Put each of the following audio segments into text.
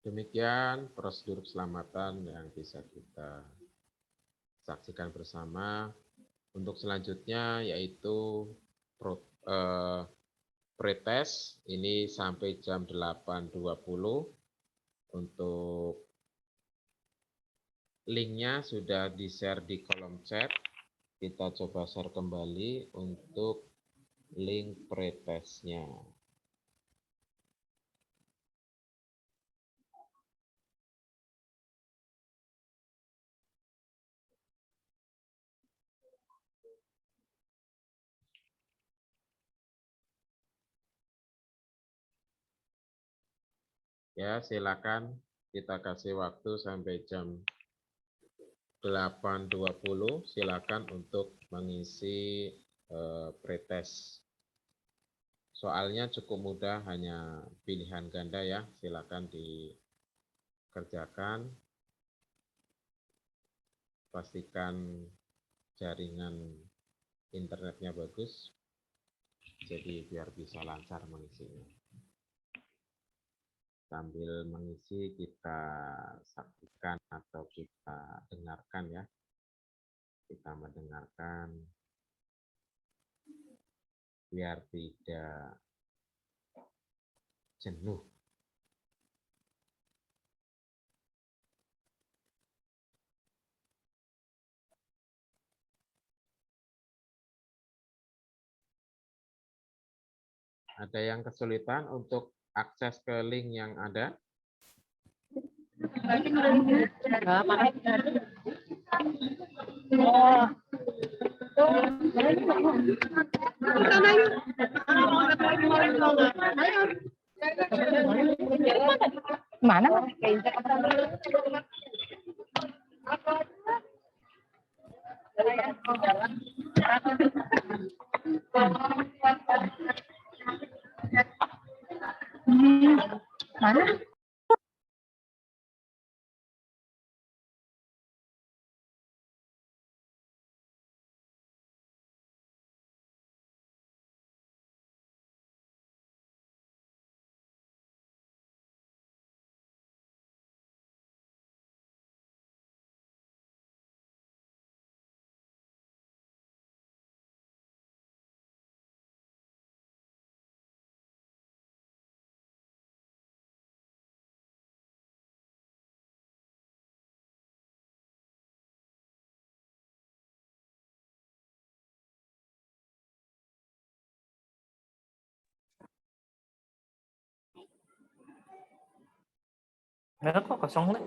Demikian prosedur keselamatan yang bisa kita saksikan bersama. Untuk selanjutnya yaitu pretest ini sampai jam 8.20. Untuk linknya sudah di-share di kolom chat. Kita coba share kembali untuk link pretestnya. Ya, silakan kita kasih waktu sampai jam 8.20. Silakan untuk mengisi pretest. Soalnya cukup mudah, hanya pilihan ganda ya. Silakan dikerjakan. Pastikan jaringan internetnya bagus. Jadi biar bisa lancar mengisinya. Sambil mengisi kita saksikan atau kita dengarkan ya. Kita mendengarkan biar tidak jenuh. Ada yang kesulitan untuk akses ke link yang ada? Mana? Mana? Ada kok kosong lah.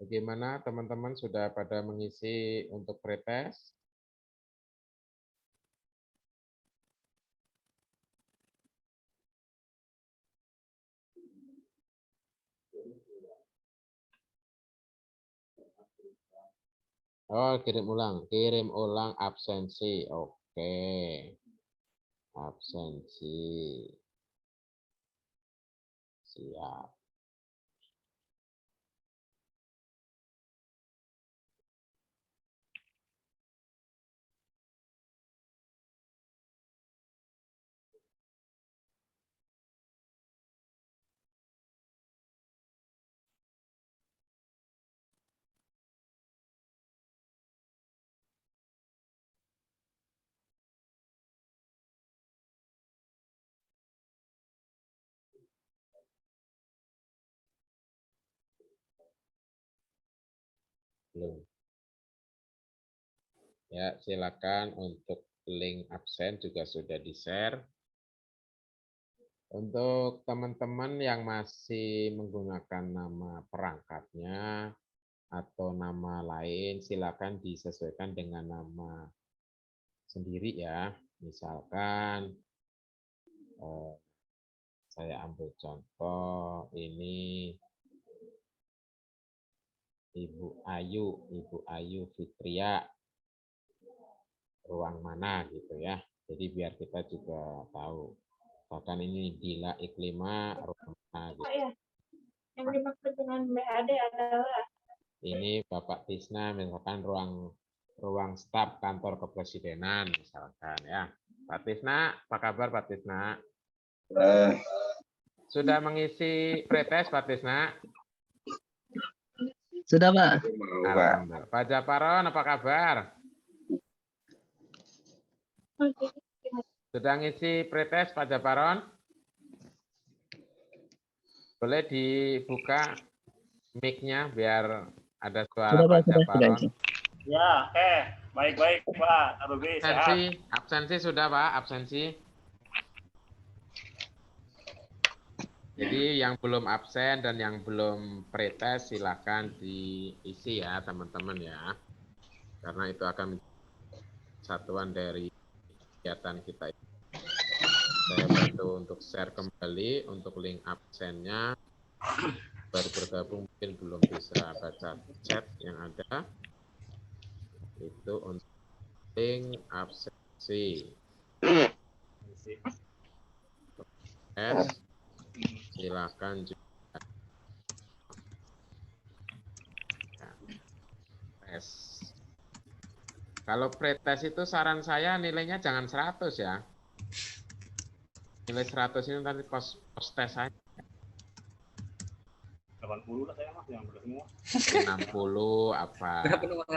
Bagaimana teman-teman sudah pada mengisi untuk pretest? Oh, kirim ulang. Kirim ulang absensi. Oke. Absensi. Siap. Belum. Ya, silakan untuk link absen juga sudah di-share. Untuk teman-teman yang masih menggunakan nama perangkatnya atau nama lain, silakan disesuaikan dengan nama sendiri ya. Misalkan saya ambil contoh ini Ibu Ayu Fitria, ruang mana gitu ya. Jadi biar kita juga tahu. Bahkan ini Dila Iklima, ruang mana gitu. Oh iya, yang dimaksud dengan BAD adalah Ini Bapak Tisna, misalkan ruang staf kantor kepresidenan misalkan ya. Pak Tisna, apa kabar Pak Tisna? Sudah mengisi pretest Pak Tisna? Sudah, Pak. Alhamdulillah. Pak Japaron, apa kabar? Sudah ngisi pretest Pak Japaron? Boleh dibuka mic-nya biar ada suara Sudah, Pak. Pak Japaron. Ya, baik-baik Pak Ruby, sehat. Absensi sudah Pak, absensi. Jadi yang belum absen dan yang belum pretest silakan diisi ya teman-teman ya. Karena itu akan satuan dari kegiatan kita. Saya bantu untuk share kembali untuk link absennya. Baru bergabung mungkin belum bisa baca chat yang ada. Itu untuk link absensi. Silakan juga tes. Kalau pretest itu saran saya nilainya jangan 100 ya. Nilai 100 ini nanti pos tes saja. 80 lah saya mas, yang benar semua. 60 apa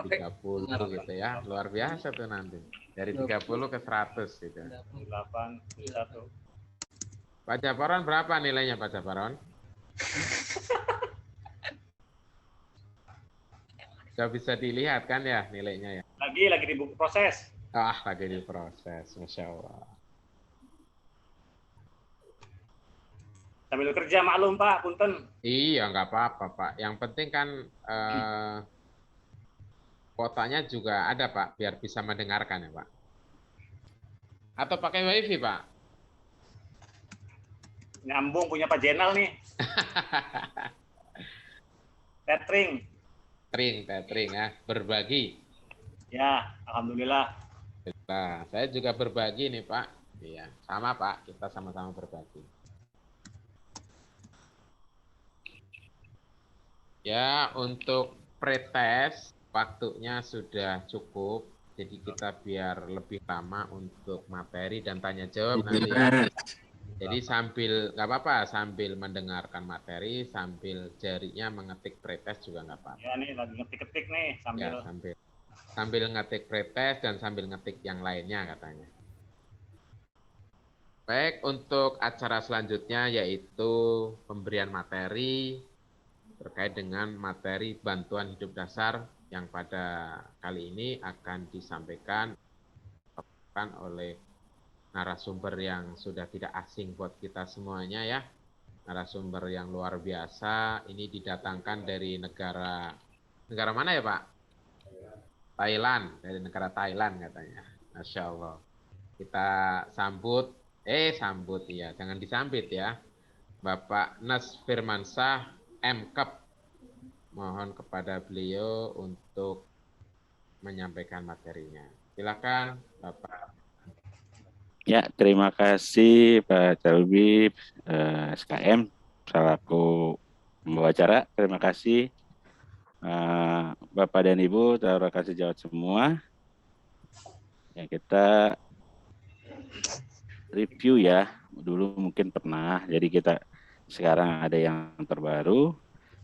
30 gitu ya. Luar biasa tuh nanti. Dari 30 ke 100 gitu. 8, 1. Pak Japaron berapa nilainya Pak Japaron? Sudah bisa dilihat kan ya nilainya ya? Lagi di buku proses. Lagi diproses, Masya Allah. Sambil kerja maklum Pak, punten. Iya, nggak apa-apa Pak. Yang penting kan kuotanya juga ada Pak, biar bisa mendengarkan ya Pak. Atau pakai WiFi Pak? Nyambung punya Pak Jenal nih. Tethering ya, berbagi. Ya, alhamdulillah. Nah, saya juga berbagi nih Pak. Iya, sama Pak, kita sama-sama berbagi. Ya, untuk pretest waktunya sudah cukup. Jadi kita biar lebih lama untuk materi dan tanya jawab nanti ya. Jadi sambil nggak apa-apa, sambil mendengarkan materi, sambil jarinya mengetik pretest juga nggak apa-apa. Ya nih lagi ngetik-ketik nih sambil. Ya, sambil ngetik pretest dan sambil ngetik yang lainnya katanya. Baik, untuk acara selanjutnya yaitu pemberian materi terkait dengan materi bantuan hidup dasar yang pada kali ini akan disampaikan oleh narasumber yang sudah tidak asing buat kita semuanya ya. Narasumber yang luar biasa, ini didatangkan dari negara mana ya Pak? Thailand, dari negara Thailand katanya. Masya Allah. Kita sambut iya, jangan disambit ya. Bapak Nas Firmansyah, MKep. Mohon kepada beliau untuk menyampaikan materinya. Silakan Bapak. Ya, terima kasih Pak Calbi, SKM, selaku pembawa acara. Terima kasih Bapak dan Ibu, terima kasih jawab semua. Ya, kita review ya, dulu mungkin pernah, jadi kita sekarang ada yang terbaru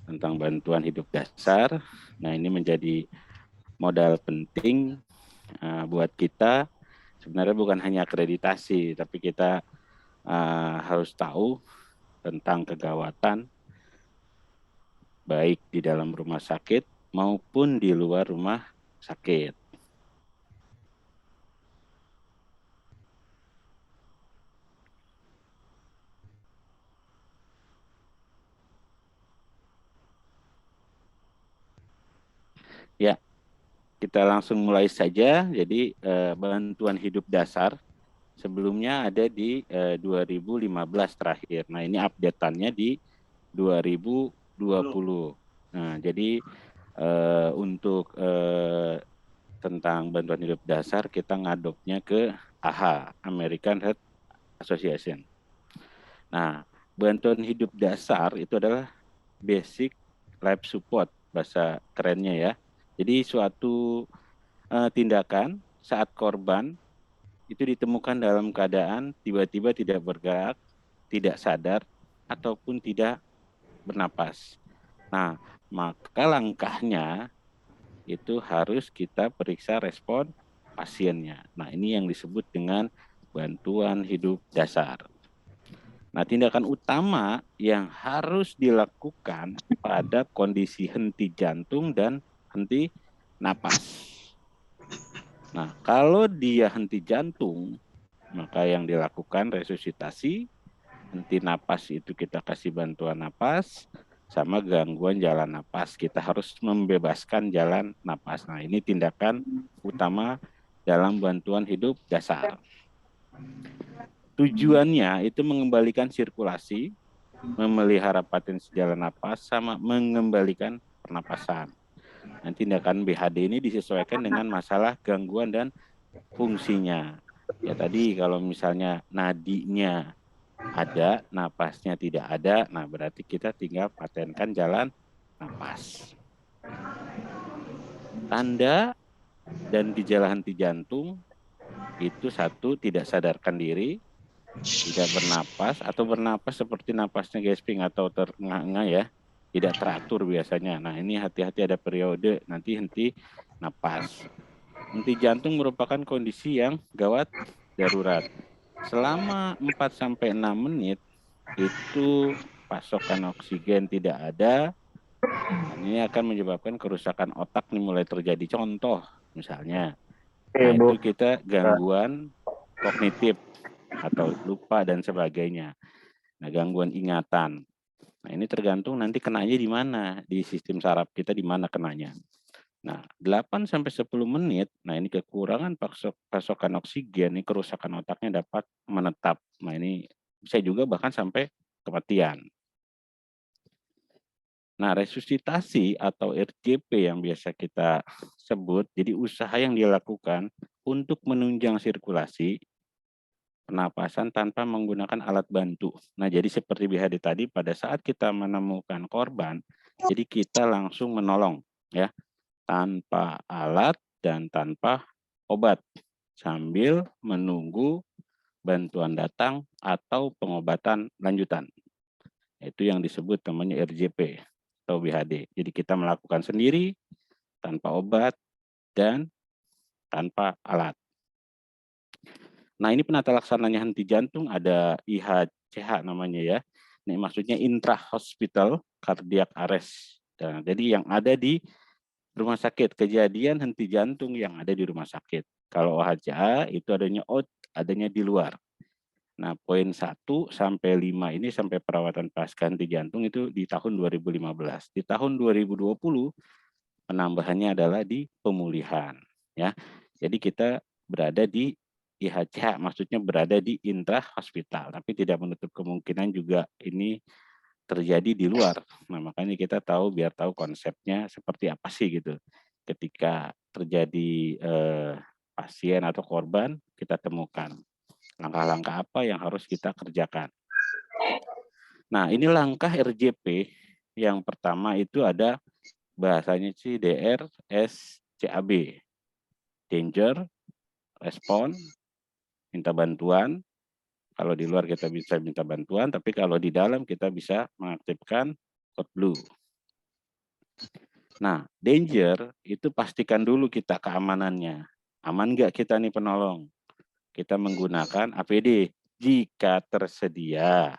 tentang bantuan hidup dasar. Nah, ini menjadi modal penting buat kita. Sebenarnya bukan hanya akreditasi, tapi kita harus tahu tentang kegawatan baik di dalam rumah sakit maupun di luar rumah sakit. Ya, kita langsung mulai saja. Jadi bantuan hidup dasar sebelumnya ada di 2015 terakhir. Nah, ini update-annya di 2020. Nah, jadi untuk tentang bantuan hidup dasar kita ngadopnya ke AHA, American Heart Association. Nah, bantuan hidup dasar itu adalah basic life support, bahasa kerennya ya. Jadi suatu tindakan saat korban itu ditemukan dalam keadaan tiba-tiba tidak bergerak, tidak sadar, ataupun tidak bernapas. Nah, maka langkahnya itu harus kita periksa respon pasiennya. Nah, ini yang disebut dengan bantuan hidup dasar. Nah, tindakan utama yang harus dilakukan pada kondisi henti jantung dan henti napas. Nah, kalau dia henti jantung, maka yang dilakukan resusitasi, henti napas itu kita kasih bantuan napas, sama gangguan jalan napas. Kita harus membebaskan jalan napas. Nah, ini tindakan utama dalam bantuan hidup dasar. Tujuannya itu mengembalikan sirkulasi, memelihara potensi jalan napas, sama mengembalikan pernapasan. Nah, tindakan BHD ini disesuaikan dengan masalah gangguan dan fungsinya. Ya tadi kalau misalnya nadinya ada, napasnya tidak ada, nah berarti kita tinggal patenkan jalan napas. Tanda dan gejala henti jantung itu satu, tidak sadarkan diri, tidak bernapas atau bernapas seperti napasnya gasping atau terengah-engah ya, tidak teratur biasanya. Nah, ini hati-hati ada periode nanti henti napas. Henti jantung merupakan kondisi yang gawat darurat. Selama 4-6 menit itu pasokan oksigen tidak ada. Dan ini akan menyebabkan kerusakan otak nih mulai terjadi. Contoh misalnya, nah itu kita gangguan kognitif atau lupa dan sebagainya. Nah, gangguan ingatan. Nah, ini tergantung nanti kenanya di mana, di sistem saraf kita di mana kenanya. Nah, 8-10 menit, nah ini kekurangan pasokan oksigen, ini kerusakan otaknya dapat menetap. Nah, ini bisa juga bahkan sampai kematian. Nah, resusitasi atau RJP yang biasa kita sebut, jadi usaha yang dilakukan untuk menunjang sirkulasi pernapasan tanpa menggunakan alat bantu. Nah, jadi seperti BHD tadi, pada saat kita menemukan korban, jadi kita langsung menolong, ya, tanpa alat dan tanpa obat, sambil menunggu bantuan datang atau pengobatan lanjutan. Itu yang disebut namanya RJP atau BHD. Jadi kita melakukan sendiri, tanpa obat, dan tanpa alat. Nah, ini penata laksananya henti jantung ada IHCH namanya ya. Ini maksudnya intra-hospital cardiac arrest. Nah, jadi yang ada di rumah sakit, kejadian henti jantung yang ada di rumah sakit. Kalau OHCA itu adanya di luar. Nah, poin 1 sampai 5 ini sampai perawatan pasca henti jantung itu di tahun 2015. Di tahun 2020 penambahannya adalah di pemulihan ya. Jadi kita berada di IHCH, maksudnya berada di intra hospital, tapi tidak menutup kemungkinan juga ini terjadi di luar. Nah, makanya kita tahu biar tahu konsepnya seperti apa sih gitu. Ketika terjadi pasien atau korban, kita temukan langkah-langkah apa yang harus kita kerjakan. Nah, ini langkah RJP. Yang pertama itu ada bahasanya sih DRSCAB. Danger, respon, minta bantuan. Kalau di luar kita bisa minta bantuan, tapi kalau di dalam kita bisa mengaktifkan code blue. Nah, danger itu pastikan dulu kita keamanannya. Aman nggak kita nih penolong? Kita menggunakan APD jika tersedia.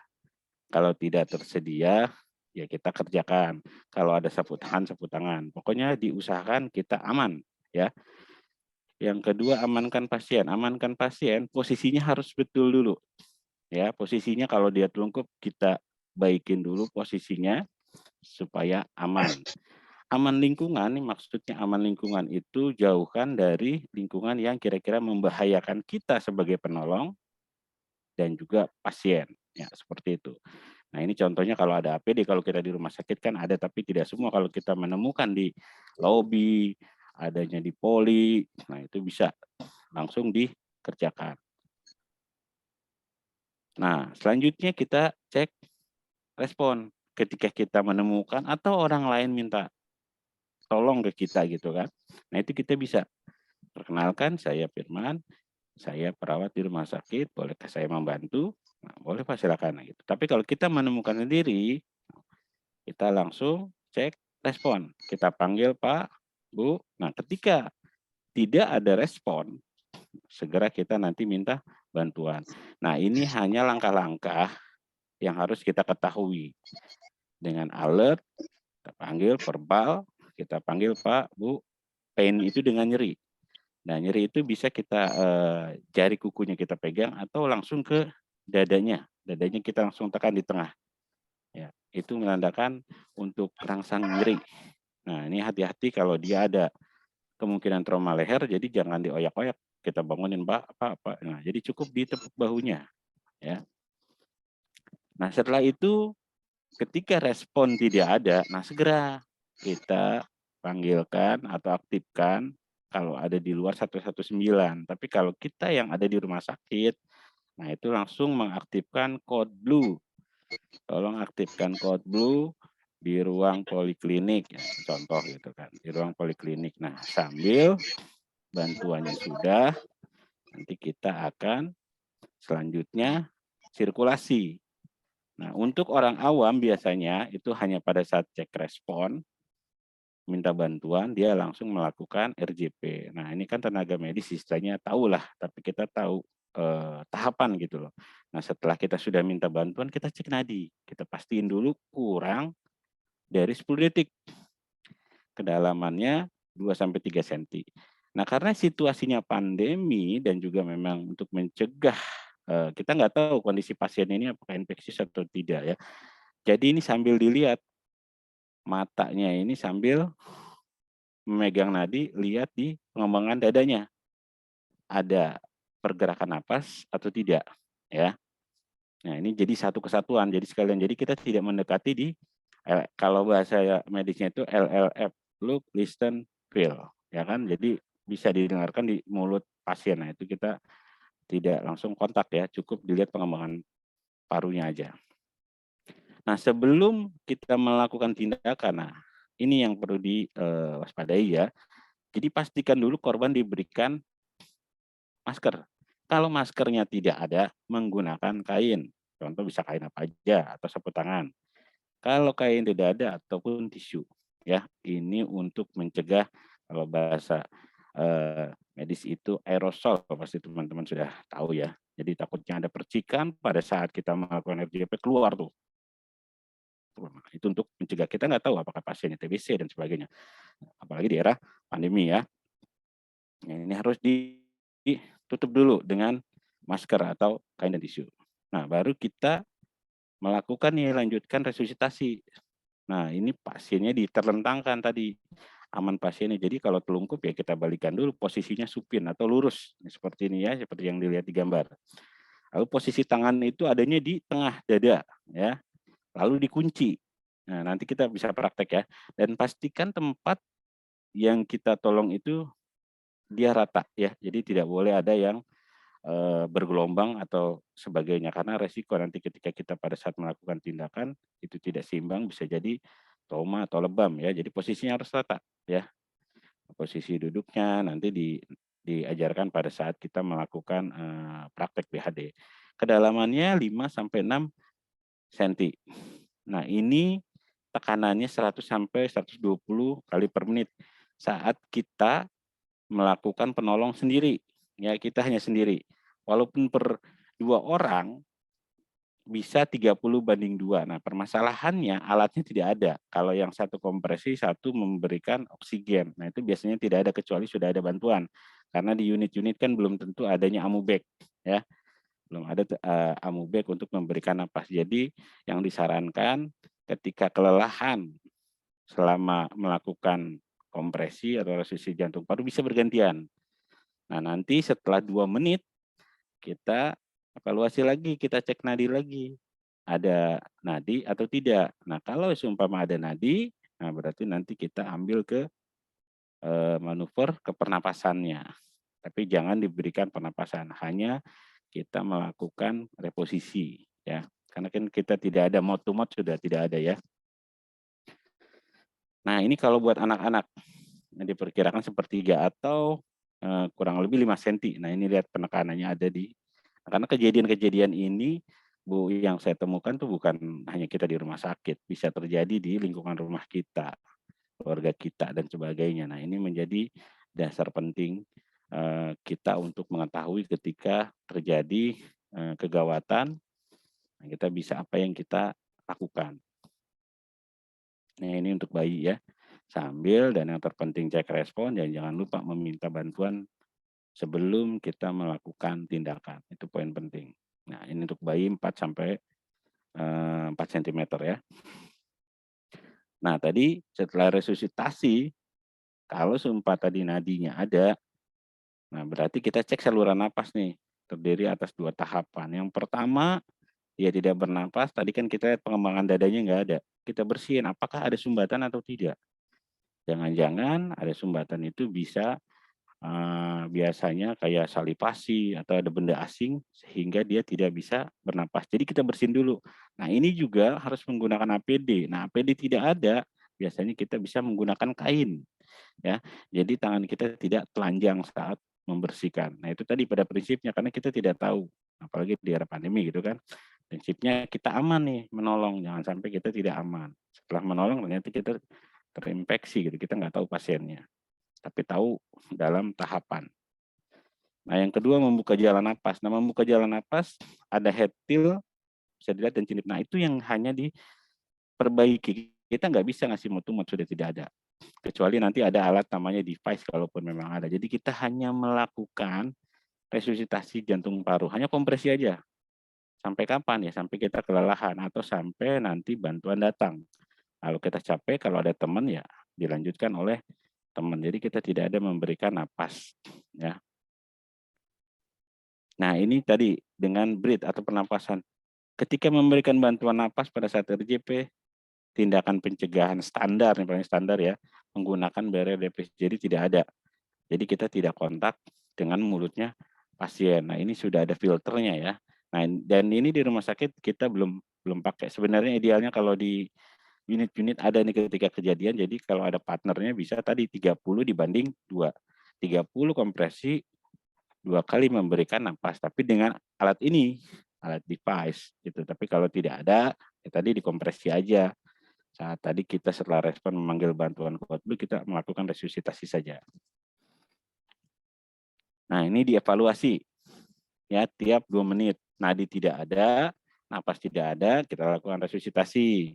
Kalau tidak tersedia, ya kita kerjakan. Kalau ada sapu tangan, sapu tangan. Pokoknya diusahakan kita aman, ya. Yang kedua, amankan pasien. Amankan pasien, posisinya harus betul dulu. Ya, posisinya kalau dia telungkup, kita baikin dulu posisinya supaya aman. Aman lingkungan, nih maksudnya aman lingkungan itu jauhkan dari lingkungan yang kira-kira membahayakan kita sebagai penolong dan juga pasien. Ya, seperti itu. Nah, ini contohnya kalau ada APD, kalau kita di rumah sakit kan ada, tapi tidak semua. Kalau kita menemukan di lobi, adanya di poli, nah itu bisa langsung dikerjakan. Nah, selanjutnya kita cek respon ketika kita menemukan atau orang lain minta tolong ke kita gitu kan. Nah, itu kita bisa perkenalkan, saya Firman, saya perawat di rumah sakit, bolehkah saya membantu? Nah, boleh Pak, silakan gitu. Tapi kalau kita menemukan sendiri, kita langsung cek respon. Kita panggil Pak, Bu. Nah, ketika tidak ada respon, segera kita nanti minta bantuan. Nah, ini hanya langkah-langkah yang harus kita ketahui. Dengan alert, kita panggil verbal, kita panggil Pak, Bu. Pain itu dengan nyeri. Nah, nyeri itu bisa kita jari kukunya kita pegang atau langsung ke dadanya. Dadanya kita langsung tekan di tengah. Ya, itu menandakan untuk rangsang nyeri. Nah, ini hati-hati kalau dia ada kemungkinan trauma leher, jadi jangan dioyak-oyak. Kita bangunin, Pak. Nah, jadi cukup ditepuk bahunya. Ya. Nah, setelah itu ketika respon tidak ada, nah segera kita panggilkan atau aktifkan kalau ada di luar 119. Tapi kalau kita yang ada di rumah sakit, nah itu langsung mengaktifkan code blue. Tolong aktifkan code blue di ruang poliklinik, ya, contoh gitu kan, di ruang poliklinik. Nah, sambil bantuannya sudah, nanti kita akan selanjutnya sirkulasi. Nah, untuk orang awam biasanya itu hanya pada saat cek respon, minta bantuan, dia langsung melakukan RJP. Nah, ini kan tenaga medis istilahnya tahulah, tapi kita tahu tahapan gitu loh. Nah, setelah kita sudah minta bantuan, kita cek nadi. Kita pastiin dulu kurang dari 10 detik. Kedalamannya 2-3 cm. Nah, karena situasinya pandemi dan juga memang untuk mencegah, kita nggak tahu kondisi pasien ini apakah infeksius atau tidak ya. Jadi ini sambil dilihat, matanya ini sambil memegang nadi, lihat di pengembangan dadanya. Ada pergerakan napas atau tidak ya. Nah, ini jadi satu kesatuan, jadi sekalian. Jadi kita tidak mendekati di, kalau bahasa medisnya itu LLF, look, listen, feel, ya kan? Jadi bisa didengarkan di mulut pasien. Nah, itu kita tidak langsung kontak ya, cukup dilihat pengembangan parunya aja. Nah, sebelum kita melakukan tindakan, nah ini yang perlu diwaspadai ya. Jadi pastikan dulu korban diberikan masker. Kalau maskernya tidak ada, menggunakan kain. Contoh bisa kain apa aja atau sapu tangan. Kalau kain tidak ada ataupun tisu, ya ini untuk mencegah, kalau bahasa medis itu aerosol, pasti teman-teman sudah tahu ya. Jadi takutnya ada percikan pada saat kita melakukan RJP keluar tuh. Itu untuk mencegah, kita nggak tahu apakah pasiennya TBC dan sebagainya. Apalagi di era pandemi ya. Ini harus ditutup dulu dengan masker atau kain dan tisu. Nah, baru kita melakukan nih, lanjutkan resusitasi. Nah, ini pasiennya diterlentangkan tadi, aman pasiennya. Jadi kalau telungkup ya kita balikan dulu posisinya supin atau lurus. Seperti ini ya, seperti yang dilihat di gambar. Lalu posisi tangan itu adanya di tengah dada ya. Lalu dikunci. Nah, nanti kita bisa praktek ya. Dan pastikan tempat yang kita tolong itu dia rata ya. Jadi tidak boleh ada yang bergelombang atau sebagainya, karena resiko nanti ketika kita pada saat melakukan tindakan itu tidak seimbang, bisa jadi trauma atau lebam ya. Jadi posisinya harus rata ya. Posisi duduknya nanti diajarkan pada saat kita melakukan praktek BHD. Kedalamannya 5 sampai 6 cm. Nah, ini tekanannya 100 sampai 120 kali per menit saat kita melakukan penolong sendiri. Ya, kita hanya sendiri. Walaupun per 2 orang bisa 30:2. Nah, permasalahannya alatnya tidak ada. Kalau yang satu kompresi, satu memberikan oksigen. Nah, itu biasanya tidak ada kecuali sudah ada bantuan. Karena di unit-unit kan belum tentu adanya amubek ya. Belum ada amubek untuk memberikan napas. Jadi yang disarankan ketika kelelahan selama melakukan kompresi atau resiksi jantung paru bisa bergantian. Nah, nanti setelah 2 menit kita evaluasi lagi, kita cek nadi lagi. Ada nadi atau tidak. Nah, kalau seumpama ada nadi, nah berarti nanti kita ambil ke manuver ke pernapasannya. Tapi jangan diberikan pernapasan, hanya kita melakukan reposisi ya. Karena kan kita tidak ada mouth to mouth, sudah tidak ada ya. Nah, ini kalau buat anak-anak yang diperkirakan sepertiga atau kurang lebih 5 cm. Nah, ini lihat penekanannya ada di, karena kejadian-kejadian ini Bu yang saya temukan tuh bukan hanya kita di rumah sakit, bisa terjadi di lingkungan rumah kita, keluarga kita dan sebagainya. Nah, ini menjadi dasar penting kita untuk mengetahui ketika terjadi kegawatan, nah, kita bisa apa yang kita lakukan. Nah, ini untuk bayi ya. Sambil dan yang terpenting cek respon, dan jangan lupa meminta bantuan sebelum kita melakukan tindakan. Itu poin penting. Nah, ini untuk bayi 4 sampai 4 cm ya. Nah, tadi setelah resusitasi, kalau seumpama tadi nadinya ada, nah berarti kita cek saluran napas nih, terdiri atas 2 tahapan. Yang pertama, dia tidak bernapas, tadi kan kita lihat pengembangan dadanya nggak ada. Kita bersihin apakah ada sumbatan atau tidak. Jangan-jangan ada sumbatan itu bisa biasanya kayak salivasi atau ada benda asing sehingga dia tidak bisa bernapas. Jadi kita bersihin dulu. Nah, ini juga harus menggunakan APD. Nah, APD tidak ada, biasanya kita bisa menggunakan kain ya. Jadi tangan kita tidak telanjang saat membersihkan. Nah, itu tadi pada prinsipnya, karena kita tidak tahu, apalagi di era pandemi gitu kan. Prinsipnya kita aman nih menolong, jangan sampai kita tidak aman. Setelah menolong ternyata kita terinfeksi gitu, kita nggak tahu pasiennya, tapi tahu dalam tahapan. Nah, yang kedua membuka jalan napas. Nah, membuka jalan napas ada headtil, bisa dilihat, dan cinip. Nah, itu yang hanya diperbaiki. Kita nggak bisa ngasih mutu-mut, sudah tidak ada. Kecuali nanti ada alat namanya device, kalaupun memang ada. Jadi kita hanya melakukan resusitasi jantung paru, hanya kompresi aja. Sampai kapan ya? Sampai kita kelelahan atau sampai nanti bantuan datang. Kalau kita capek, kalau ada teman ya dilanjutkan oleh teman. Jadi kita tidak ada memberikan napas ya. Nah, ini tadi dengan breath atau pernapasan. Ketika memberikan bantuan napas pada saat RJP, tindakan pencegahan standar, yang paling standar ya, menggunakan barrier device. Jadi tidak ada. Jadi kita tidak kontak dengan mulutnya pasien. Nah, ini sudah ada filternya ya. Nah, dan ini di rumah sakit kita belum pakai. Sebenarnya idealnya kalau di unit-unit ada nih ketika kejadian. Jadi kalau ada partnernya bisa tadi 30 dibanding 2. 30 kompresi, 2 kali memberikan napas, tapi dengan alat ini, alat device gitu. Tapi kalau tidak ada, ya tadi dikompresi aja. Saat tadi kita setelah respon memanggil bantuan kuat blue, kita melakukan resusitasi saja. Nah, ini dievaluasi ya tiap 2 menit. Nadi tidak ada, napas tidak ada, kita lakukan resusitasi.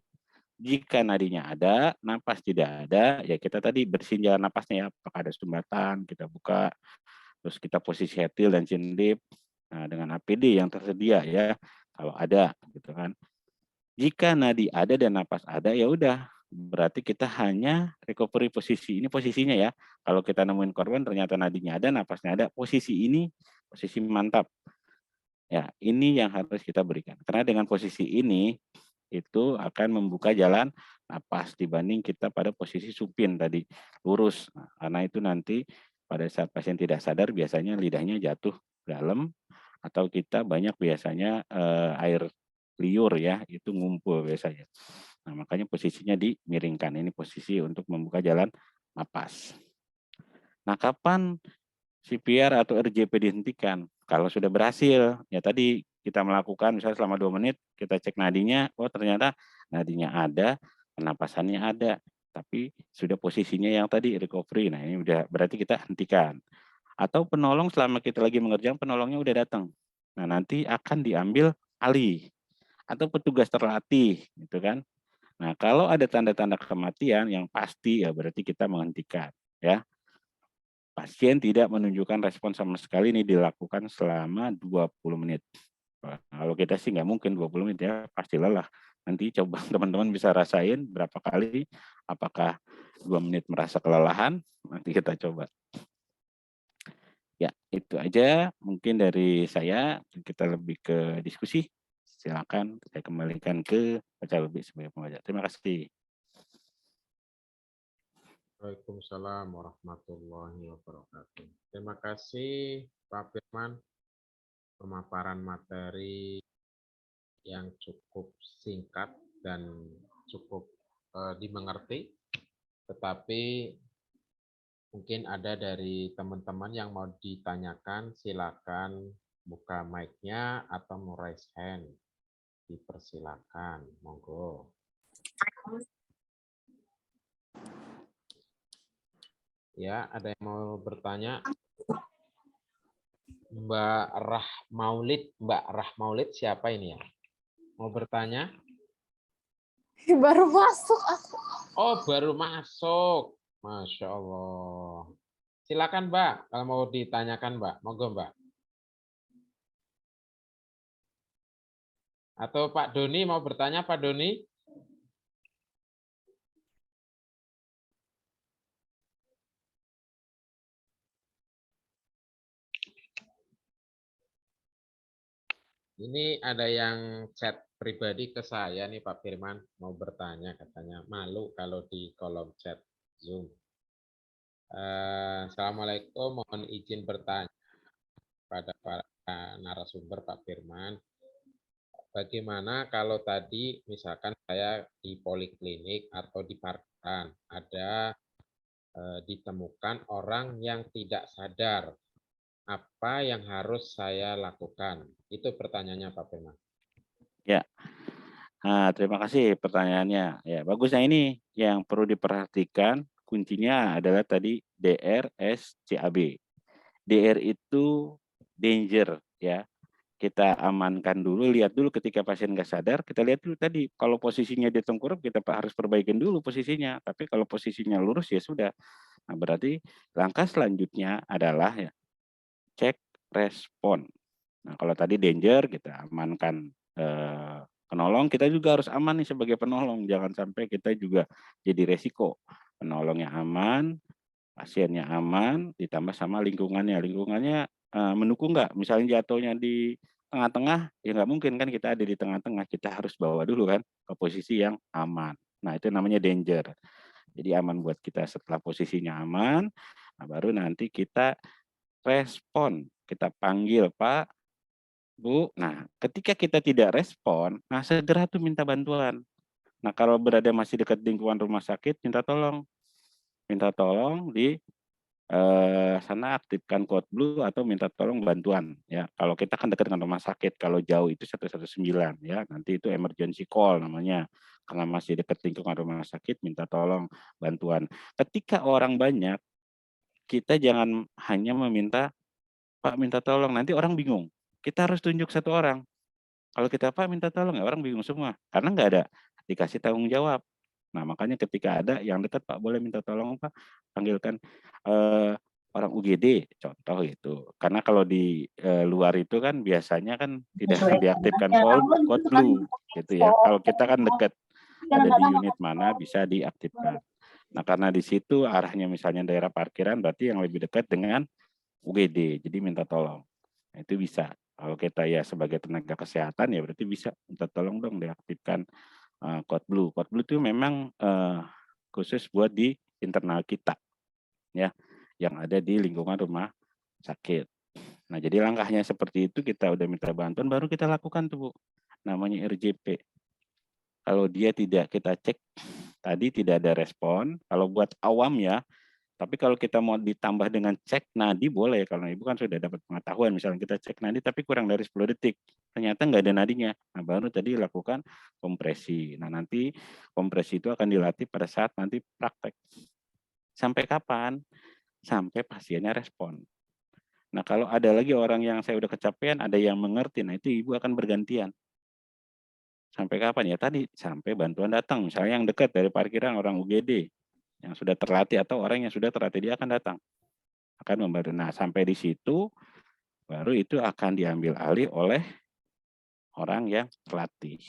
Jika nadinya ada, napas tidak ada, ya kita tadi bersihin jalan napasnya ya, apakah ada sumbatan, kita buka, terus kita posisi headtil dan chin lip, nah, dengan APD yang tersedia ya, kalau ada gitu kan. Jika nadi ada dan napas ada, ya udah, berarti kita hanya recovery posisi. Ini posisinya ya. Kalau kita nemuin korban ternyata nadinya ada, napasnya ada, posisi ini posisi mantap. Ya, ini yang harus kita berikan. Karena dengan posisi ini itu akan membuka jalan napas dibanding kita pada posisi supin tadi lurus. Nah, karena itu nanti pada saat pasien tidak sadar biasanya lidahnya jatuh dalam atau kita banyak biasanya air liur ya, itu ngumpul biasanya. Nah, makanya posisinya dimiringkan. Ini posisi untuk membuka jalan napas. Nah, kapan CPR atau RJP dihentikan? Kalau sudah berhasil, ya tadi kita melakukan misalnya selama 2 menit, kita cek nadinya, oh ternyata nadinya ada, pernapasannya ada, tapi sudah posisinya yang tadi recovery. Nah, ini udah berarti kita hentikan. Atau penolong selama kita lagi mengerjakan, penolongnya udah datang. Nah, nanti akan diambil alih atau petugas terlatih, gitu kan. Nah, kalau ada tanda-tanda kematian yang pasti ya berarti kita menghentikan, ya. Pasien tidak menunjukkan respon sama sekali, ini dilakukan selama 20 menit. Nah, kalau kita sih nggak mungkin 20 menit ya, pasti lelah. Nanti coba teman-teman bisa rasain berapa kali, apakah 2 menit merasa kelelahan, nanti kita coba. Ya, itu aja mungkin dari saya, kita lebih ke diskusi. Silakan saya kembalikan ke Pak Calbi sebagai pengajar. Terima kasih. Waalaikumsalam warahmatullahi wabarakatuh. Terima kasih Pak Firman, pemaparan materi yang cukup singkat dan cukup dimengerti, tetapi mungkin ada dari teman-teman yang mau ditanyakan, silakan buka mic-nya atau mau raise hand. Dipersilakan, monggo. Ya, ada yang mau bertanya? Mbak Rahmaulid siapa ini ya? Mau bertanya? Baru masuk aku. Oh, baru masuk. Masya Allah. Silakan Mbak, kalau mau ditanyakan Mbak, monggo Mbak. Atau Pak Doni mau bertanya, Pak Doni? Ini ada yang chat pribadi ke saya nih Pak Firman, mau bertanya katanya, malu kalau di kolom chat Zoom. Assalamualaikum, mohon izin bertanya pada para narasumber Pak Firman. Bagaimana kalau tadi misalkan saya di poliklinik atau di parkiran ada ditemukan orang yang tidak sadar, apa yang harus saya lakukan? Itu pertanyaannya Pak Firman. Ya. Nah, terima kasih pertanyaannya. Ya, bagusnya ini yang perlu diperhatikan kuncinya adalah tadi DRSCAB. DR itu danger ya. Kita amankan dulu, lihat dulu ketika pasien nggak sadar, kita lihat dulu tadi kalau posisinya di tengkurap kita harus perbaikin dulu posisinya. Tapi kalau posisinya lurus ya sudah. Nah, berarti langkah selanjutnya adalah ya cek respon. Nah, kalau tadi danger kita amankan penolong, kita juga harus aman nih sebagai penolong. Jangan sampai kita juga jadi resiko. Penolongnya aman, pasiennya aman, ditambah sama lingkungannya. Lingkungannya mendukung nggak? Misalnya jatuhnya di tengah-tengah, ya nggak mungkin kan kita ada di tengah-tengah. Kita harus bawa dulu kan ke posisi yang aman. Nah, itu namanya danger. Jadi aman buat kita setelah posisinya aman, nah baru nanti kita respon. Kita panggil, Pak, Bu. Nah, ketika kita tidak respon, nah segera tuh minta bantuan. Nah, kalau berada masih dekat lingkungan rumah sakit, minta tolong. Minta tolong di sana aktifkan code blue atau minta tolong bantuan ya. Kalau kita kan dekat dengan rumah sakit, kalau jauh itu 119 ya. Nanti itu emergency call namanya. Karena masih dekat lingkungan rumah sakit, minta tolong bantuan. Ketika orang banyak, kita jangan hanya meminta, Pak minta tolong, nanti orang bingung. Kita harus tunjuk satu orang. Kalau kita Pak minta tolong ya orang bingung semua, karena nggak ada dikasih tanggung jawab. Nah, makanya ketika ada yang dekat, Pak boleh minta tolong Pak, panggilkan orang UGD, contoh itu. Karena kalau di luar itu kan biasanya kan tidak diaktifkan code blue gitu ya. Kalau kita kan dekat ada di unit mana bisa diaktifkan. Nah, karena di situ arahnya misalnya daerah parkiran, berarti yang lebih dekat dengan UGD, jadi minta tolong. Nah, itu bisa. Kalau kita ya sebagai tenaga kesehatan ya berarti bisa minta tolong dong diaktifkan code blue. Code blue itu memang khusus buat di internal kita, ya. yang ada di lingkungan rumah sakit. Nah, jadi langkahnya seperti itu, kita udah minta bantuan, baru kita lakukan tuh Bu, namanya RJP. Kalau dia tidak kita cek, tadi tidak ada respon, kalau buat awam ya, tapi kalau kita mau ditambah dengan cek nadi boleh, kalau Ibu kan sudah dapat pengetahuan, misalnya kita cek nadi tapi kurang dari 10 detik, ternyata nggak ada nadinya, nah baru tadi lakukan kompresi. Nah nanti kompresi itu akan dilatih pada saat nanti praktek. Sampai kapan? Sampai pasiennya respon. Nah kalau ada lagi orang yang saya udah kecapean, ada yang mengerti, nah itu Ibu akan bergantian. Sampai kapan ya? Tadi sampai bantuan datang, misalnya yang dekat dari parkiran orang UGD, yang sudah terlatih atau orang yang sudah terlatih, dia akan datang, akan membantu. Nah sampai di situ, baru itu akan diambil alih oleh orang yang terlatih.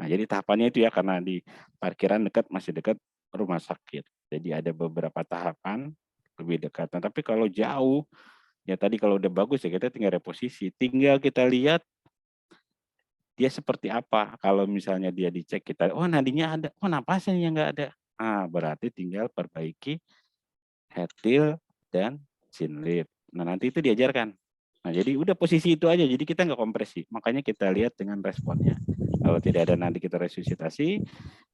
Nah jadi tahapannya itu ya, karena di parkiran dekat, masih dekat rumah sakit. Jadi ada beberapa tahapan lebih dekat. Nah, tapi kalau jauh, ya tadi kalau udah bagus ya kita tinggal reposisi. Tinggal kita lihat dia seperti apa. Kalau misalnya dia dicek kita, oh nadinya ada, oh napasnya yang nggak ada. Ah, berarti tinggal perbaiki hetil dan chin lip. Nah nanti itu diajarkan. Nah jadi udah posisi itu aja, jadi kita nggak kompresi. Makanya kita lihat dengan responnya. Kalau tidak ada nadi kita resusitasi,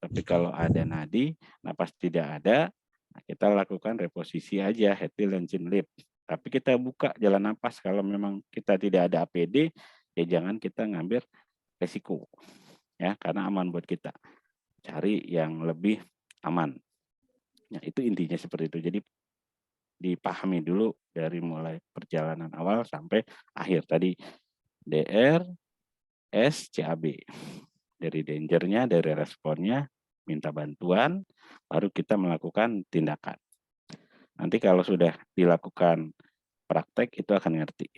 tapi kalau ada nadi, napas tidak ada, nah kita lakukan reposisi aja hetil dan chin lip. Tapi kita buka jalan napas, kalau memang kita tidak ada APD, ya jangan kita ngambil resiko, ya karena aman buat kita. Cari yang lebih aman. Nah itu intinya seperti itu. Jadi dipahami dulu dari mulai perjalanan awal sampai akhir. Tadi DR, S, CAB. Dari dangernya, dari responnya, minta bantuan, baru kita melakukan tindakan. Nanti kalau sudah dilakukan praktek, itu akan ngerti.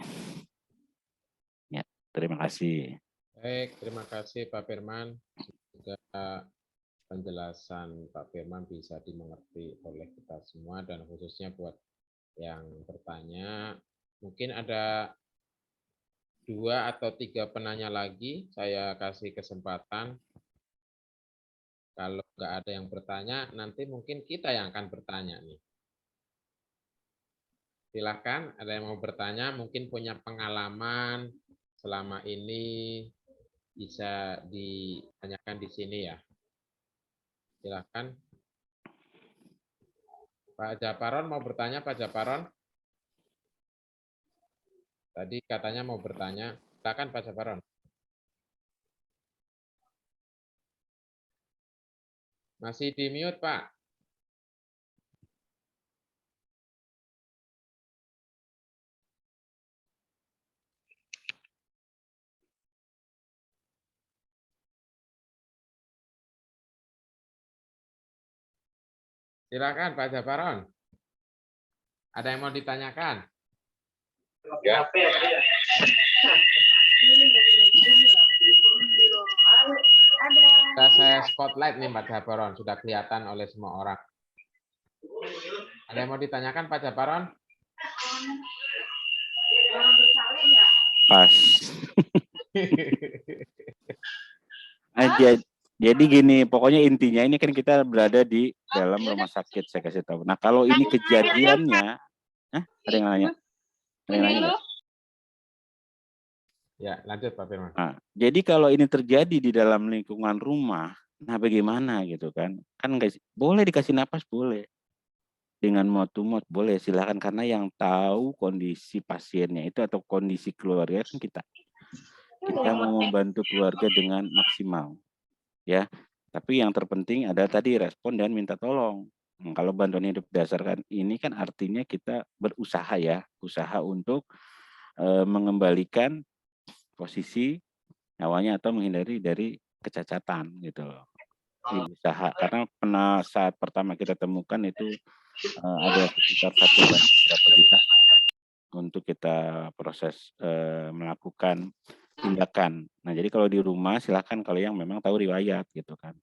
Ya, terima kasih. Baik, terima kasih Pak Firman. Semoga penjelasan Pak Firman bisa dimengerti oleh kita semua dan khususnya buat yang bertanya. Mungkin ada 2 atau 3 penanya lagi, saya kasih kesempatan. Kalau nggak ada yang bertanya, nanti mungkin kita yang akan bertanya nih. Silakan, ada yang mau bertanya, mungkin punya pengalaman selama ini, bisa ditanyakan di sini ya. Silakan. Pak Japaron mau bertanya, Pak Japaron? Tadi katanya mau bertanya. Silakan Pak Japaron. Masih di mute, Pak. Silakan Pak Japaron. Ada yang mau ditanyakan? Ya. Sudah saya spotlight nih Pak Japaron, sudah kelihatan oleh semua orang. Ada yang mau ditanyakan Pak Japaron? Pas. Jadi gini, pokoknya intinya ini kan kita berada di dalam rumah sakit, saya kasih tahu. Nah kalau ini kejadiannya, ada yang nanya? Ada yang nanya nggak? Ya, lanjut Pak Firman. Nah, jadi kalau ini terjadi di dalam lingkungan rumah, nah bagaimana gitu kan? Kan boleh dikasih napas, boleh. Dengan mouth to mouth, boleh, silakan. Karena yang tahu kondisi pasiennya itu atau kondisi keluarga kan kita. Kita mau membantu keluarga dengan maksimal. Ya, tapi yang terpenting ada tadi respon dan minta tolong. Kalau bantuan hidup dasar kan ini kan artinya kita berusaha ya, usaha untuk mengembalikan posisi nyawanya atau menghindari dari kecacatan gitu loh. Usaha karena saat pertama kita temukan itu ada sekitar 1,berapa juta untuk kita proses melakukan tindakan. Nah jadi kalau di rumah silahkan kalau yang memang tahu riwayat gitu kan.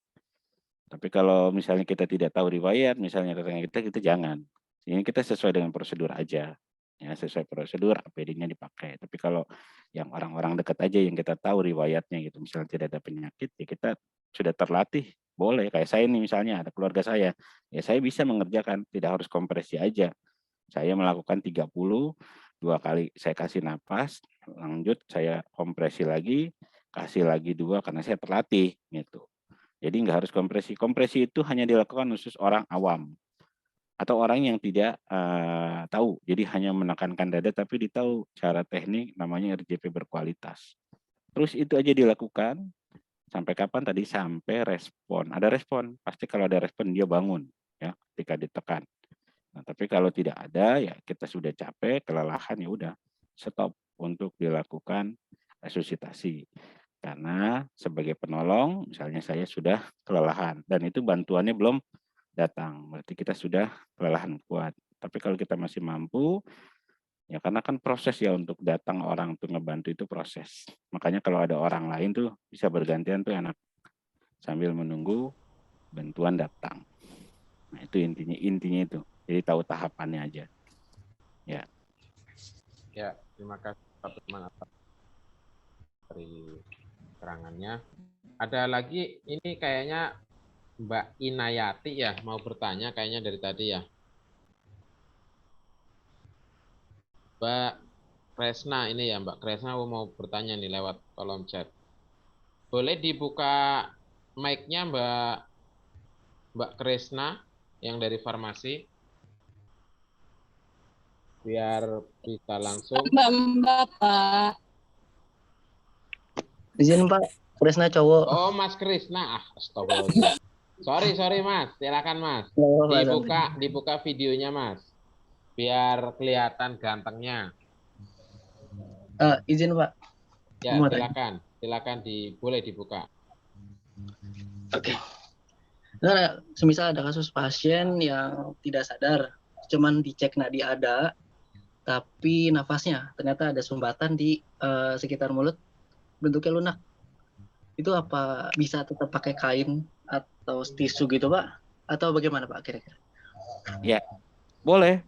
Tapi kalau misalnya kita tidak tahu riwayat, misalnya tetangga kita jangan. Ini kita sesuai dengan prosedur aja. Ya, sesuai prosedur APD-nya dipakai. Tapi kalau yang orang-orang dekat aja yang kita tahu riwayatnya gitu, misalnya tidak ada penyakit, ya kita sudah terlatih, boleh. Kayak saya nih misalnya, ada keluarga saya, ya saya bisa mengerjakan, tidak harus kompresi aja. Saya melakukan 30, 2 kali saya kasih napas, lanjut saya kompresi lagi, kasih lagi 2 karena saya terlatih gitu. Jadi nggak harus kompresi. Kompresi itu hanya dilakukan khusus orang awam atau orang yang tidak tahu. Jadi hanya menekankan dada tapi ditahu cara teknik namanya RJP berkualitas. Terus itu aja dilakukan sampai kapan tadi? Sampai respon. Ada respon. Pasti kalau ada respon dia bangun ya ketika ditekan. Nah, tapi kalau tidak ada ya kita sudah capek, kelelahan ya udah stop untuk dilakukan resusitasi. Karena sebagai penolong misalnya saya sudah kelelahan dan itu bantuannya belum datang, berarti kita sudah kelelahan kuat. Tapi kalau kita masih mampu, ya karena kan proses ya untuk datang orang untuk ngebantu itu proses. Makanya kalau ada orang lain tuh bisa bergantian tuh enak sambil menunggu bantuan datang. Nah itu intinya itu. Jadi tahu tahapannya aja. Ya. Ya, terima kasih Pak Firman atas dari keterangannya. Ada lagi ini kayaknya Mbak Inayati ya mau bertanya kayaknya dari tadi ya. Mbak Kresna ini ya Mbak Kresna mau bertanya nih lewat kolom chat. Boleh dibuka mic-nya Mbak Kresna yang dari farmasi biar bisa langsung. Mbak, Pak. Izin Pak, Kresna cowok. Oh Mas Krisna, astagfirullah. Sorry Mas, silakan Mas. Oh, Pak, Dibuka videonya Mas, biar kelihatan gantengnya. izin Pak. Ya Mau silakan boleh dibuka. Oke. Nah, semisal ada kasus pasien yang tidak sadar, cuman dicek nadi ada, tapi nafasnya ternyata ada sumbatan di sekitar mulut, bentuknya lunak. Itu apa bisa tetap pakai kain atau tisu gitu Pak? Atau bagaimana Pak kira-kira? Ya, boleh.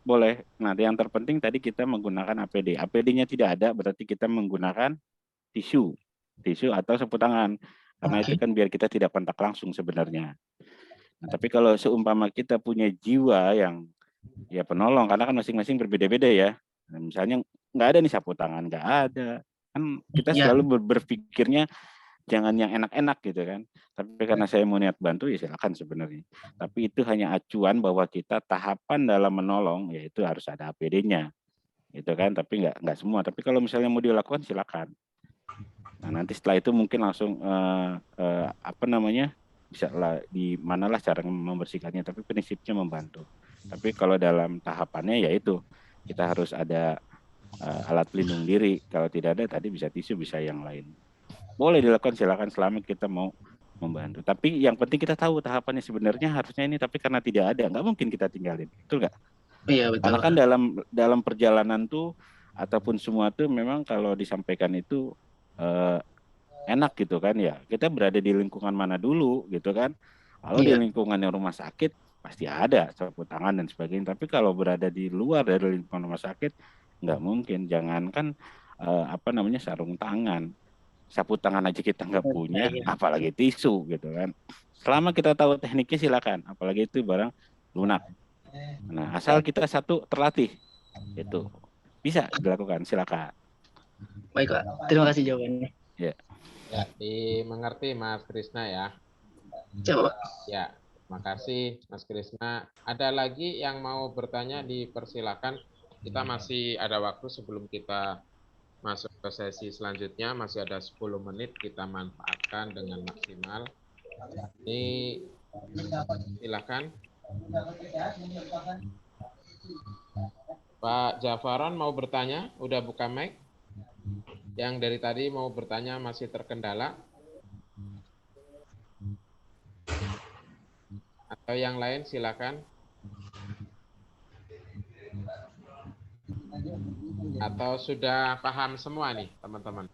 Nah, yang terpenting tadi kita menggunakan APD. APD-nya tidak ada, berarti kita menggunakan tisu atau sapu tangan. Karena itu kan biar kita tidak kontak langsung sebenarnya. Nah, tapi kalau seumpama kita punya jiwa yang ya penolong, karena kan masing-masing berbeda-beda ya. Nah, misalnya nggak ada nih sapu tangan, nggak ada. Kan kita selalu berpikirnya jangan yang enak-enak gitu kan. Tapi karena saya mau niat bantu ya silakan sebenarnya. Tapi itu hanya acuan bahwa kita tahapan dalam menolong yaitu harus ada APD-nya. Gitu kan, tapi nggak semua. Tapi kalau misalnya mau dilakukan silakan. Nah, nanti setelah itu mungkin langsung bisa lah di manalah cara membersihkannya, tapi prinsipnya membantu. Tapi kalau dalam tahapannya yaitu kita harus ada alat pelindung diri. Kalau tidak ada tadi bisa tisu, bisa yang lain. Boleh dilakukan silakan selama kita mau membantu. Tapi yang penting kita tahu tahapannya sebenarnya harusnya ini, tapi karena tidak ada nggak mungkin kita tinggalin. Betul nggak? Iya betul. Karena kan dalam perjalanan tuh ataupun semua tuh memang kalau disampaikan itu enak gitu kan ya. Kita berada di lingkungan mana dulu gitu kan. Kalau di lingkungan yang rumah sakit pasti ada sapu tangan dan sebagainya. Tapi kalau berada di luar dari lingkungan rumah sakit nggak mungkin. Jangankan sarung tangan, sapu tangan aja kita nggak punya, apalagi tisu gitu kan. Selama kita tahu tekniknya silakan. Apalagi itu barang lunak. Nah, asal kita satu terlatih, itu bisa dilakukan. Silakan. Baik Pak, terima kasih jawabannya. Ya. Ya, dimengerti Mas Krisna ya. Coba. Ya, makasih Mas Krisna. Ada lagi yang mau bertanya dipersilakan. Kita masih ada waktu sebelum kita masuk ke sesi selanjutnya. Masih ada 10 menit kita manfaatkan dengan maksimal. Ini silakan. Pak Jafaron mau bertanya? Udah buka mic? Yang dari tadi mau bertanya masih terkendala? Atau yang lain silakan. Atau sudah paham semua nih teman-teman?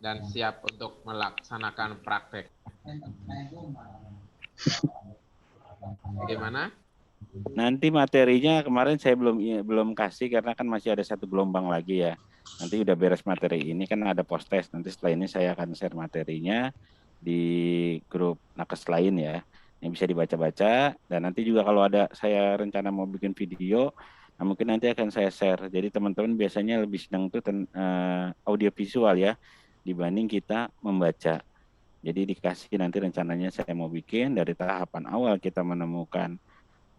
Dan siap untuk melaksanakan praktek. Bagaimana? Nanti materinya kemarin saya belum kasih karena kan masih ada satu gelombang lagi ya. Nanti udah beres materi ini kan ada post test. Nanti setelah ini saya akan share materinya di grup nakes lain ya. Yang bisa dibaca-baca dan nanti juga kalau ada saya rencana mau bikin video Nah, mungkin nanti akan saya share. Jadi teman-teman biasanya lebih senang tuh audio visual ya dibanding kita membaca. Jadi dikasih nanti rencananya saya mau bikin dari tahapan awal kita menemukan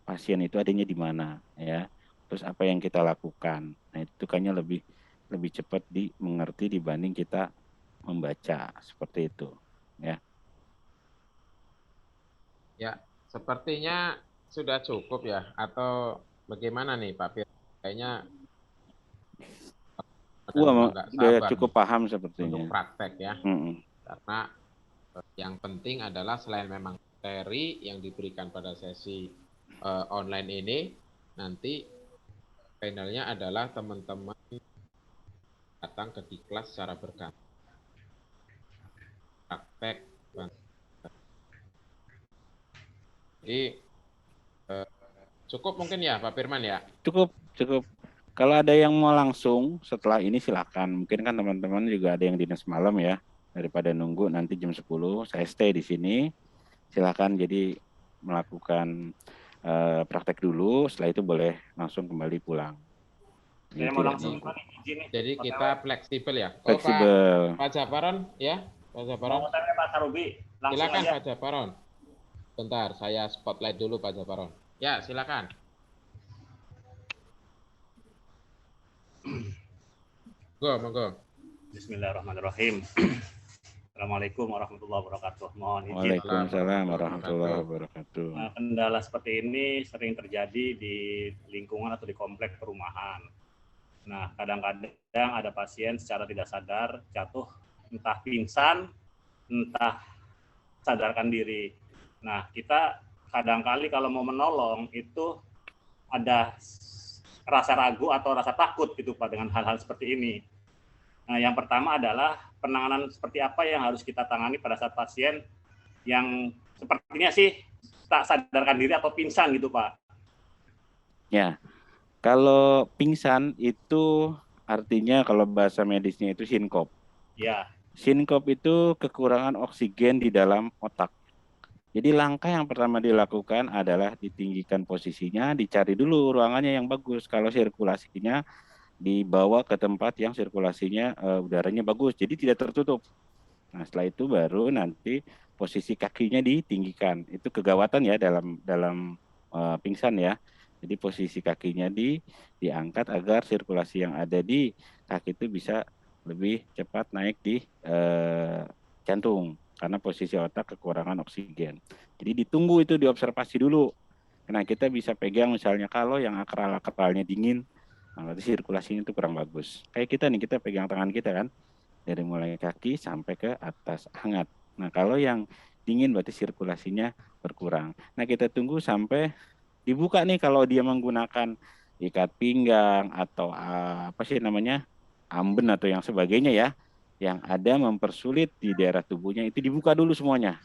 pasien itu adanya di mana ya. Terus apa yang kita lakukan. Nah, itu kayaknya lebih cepat dimengerti dibanding kita membaca seperti itu ya. Ya, sepertinya sudah cukup ya, atau bagaimana nih Pak Fir? Kayaknya udah nggak Udah sabar cukup nih paham untuk sepertinya. praktek ya. Mm-mm. Karena yang penting adalah selain memang materi yang diberikan pada sesi online ini, nanti finalnya adalah teman-teman datang ke diklat secara bergantian. Praktek. Jadi cukup mungkin ya Pak Firman ya? Cukup. Kalau ada yang mau langsung setelah ini silakan. Mungkin kan teman-teman juga ada yang dinas malam ya. Daripada nunggu nanti jam 10, saya stay di sini. Silakan jadi melakukan praktek dulu, setelah itu boleh langsung kembali pulang. Saya mau langsung izin nih. Jadi kita fleksibel ya. Oh, Fleksibel. Pak Japaron ya, Pak Japaron. Mau tanya Pak Sarubi, langsung Silakan aja. Pak Japaron. Bentar, saya spotlight dulu Pak Japaron. Ya, silakan. Monggo. Bismillahirrahmanirrahim. Assalamualaikum warahmatullahi wabarakatuh. Mohon izin. Waalaikumsalam warahmatullahi wabarakatuh. Nah, kendala seperti ini sering terjadi di lingkungan atau di komplek perumahan. Nah, kadang-kadang ada pasien secara tidak sadar jatuh, entah pingsan, entah sadarkan diri. Nah, kita kadang-kali kalau mau menolong itu ada rasa ragu atau rasa takut gitu Pak dengan hal-hal seperti ini. Nah, yang pertama adalah penanganan seperti apa yang harus kita tangani pada saat pasien yang sepertinya sih tak sadarkan diri atau pingsan gitu Pak. Ya, kalau pingsan itu artinya kalau bahasa medisnya itu sinkop. Ya. Sinkop itu kekurangan oksigen di dalam otak. Jadi langkah yang pertama dilakukan adalah ditinggikan posisinya, dicari dulu ruangannya yang bagus. Kalau sirkulasinya dibawa ke tempat yang sirkulasinya udaranya bagus, jadi tidak tertutup. Nah, setelah itu baru nanti posisi kakinya ditinggikan. Itu kegawatan ya dalam pingsan ya. Jadi posisi kakinya diangkat agar sirkulasi yang ada di kaki itu bisa lebih cepat naik di jantung. Karena posisi otak kekurangan oksigen. Jadi ditunggu itu diobservasi dulu. Nah, kita bisa pegang misalnya kalau yang akral-akralnya dingin, nah, berarti sirkulasinya itu kurang bagus. Kayak kita nih, kita pegang tangan kita kan, dari mulai kaki sampai ke atas hangat. Nah, kalau yang dingin berarti sirkulasinya berkurang. Nah, kita tunggu sampai dibuka nih kalau dia menggunakan ikat pinggang atau apa sih namanya, amben atau yang sebagainya ya, yang ada mempersulit di daerah tubuhnya itu dibuka dulu semuanya.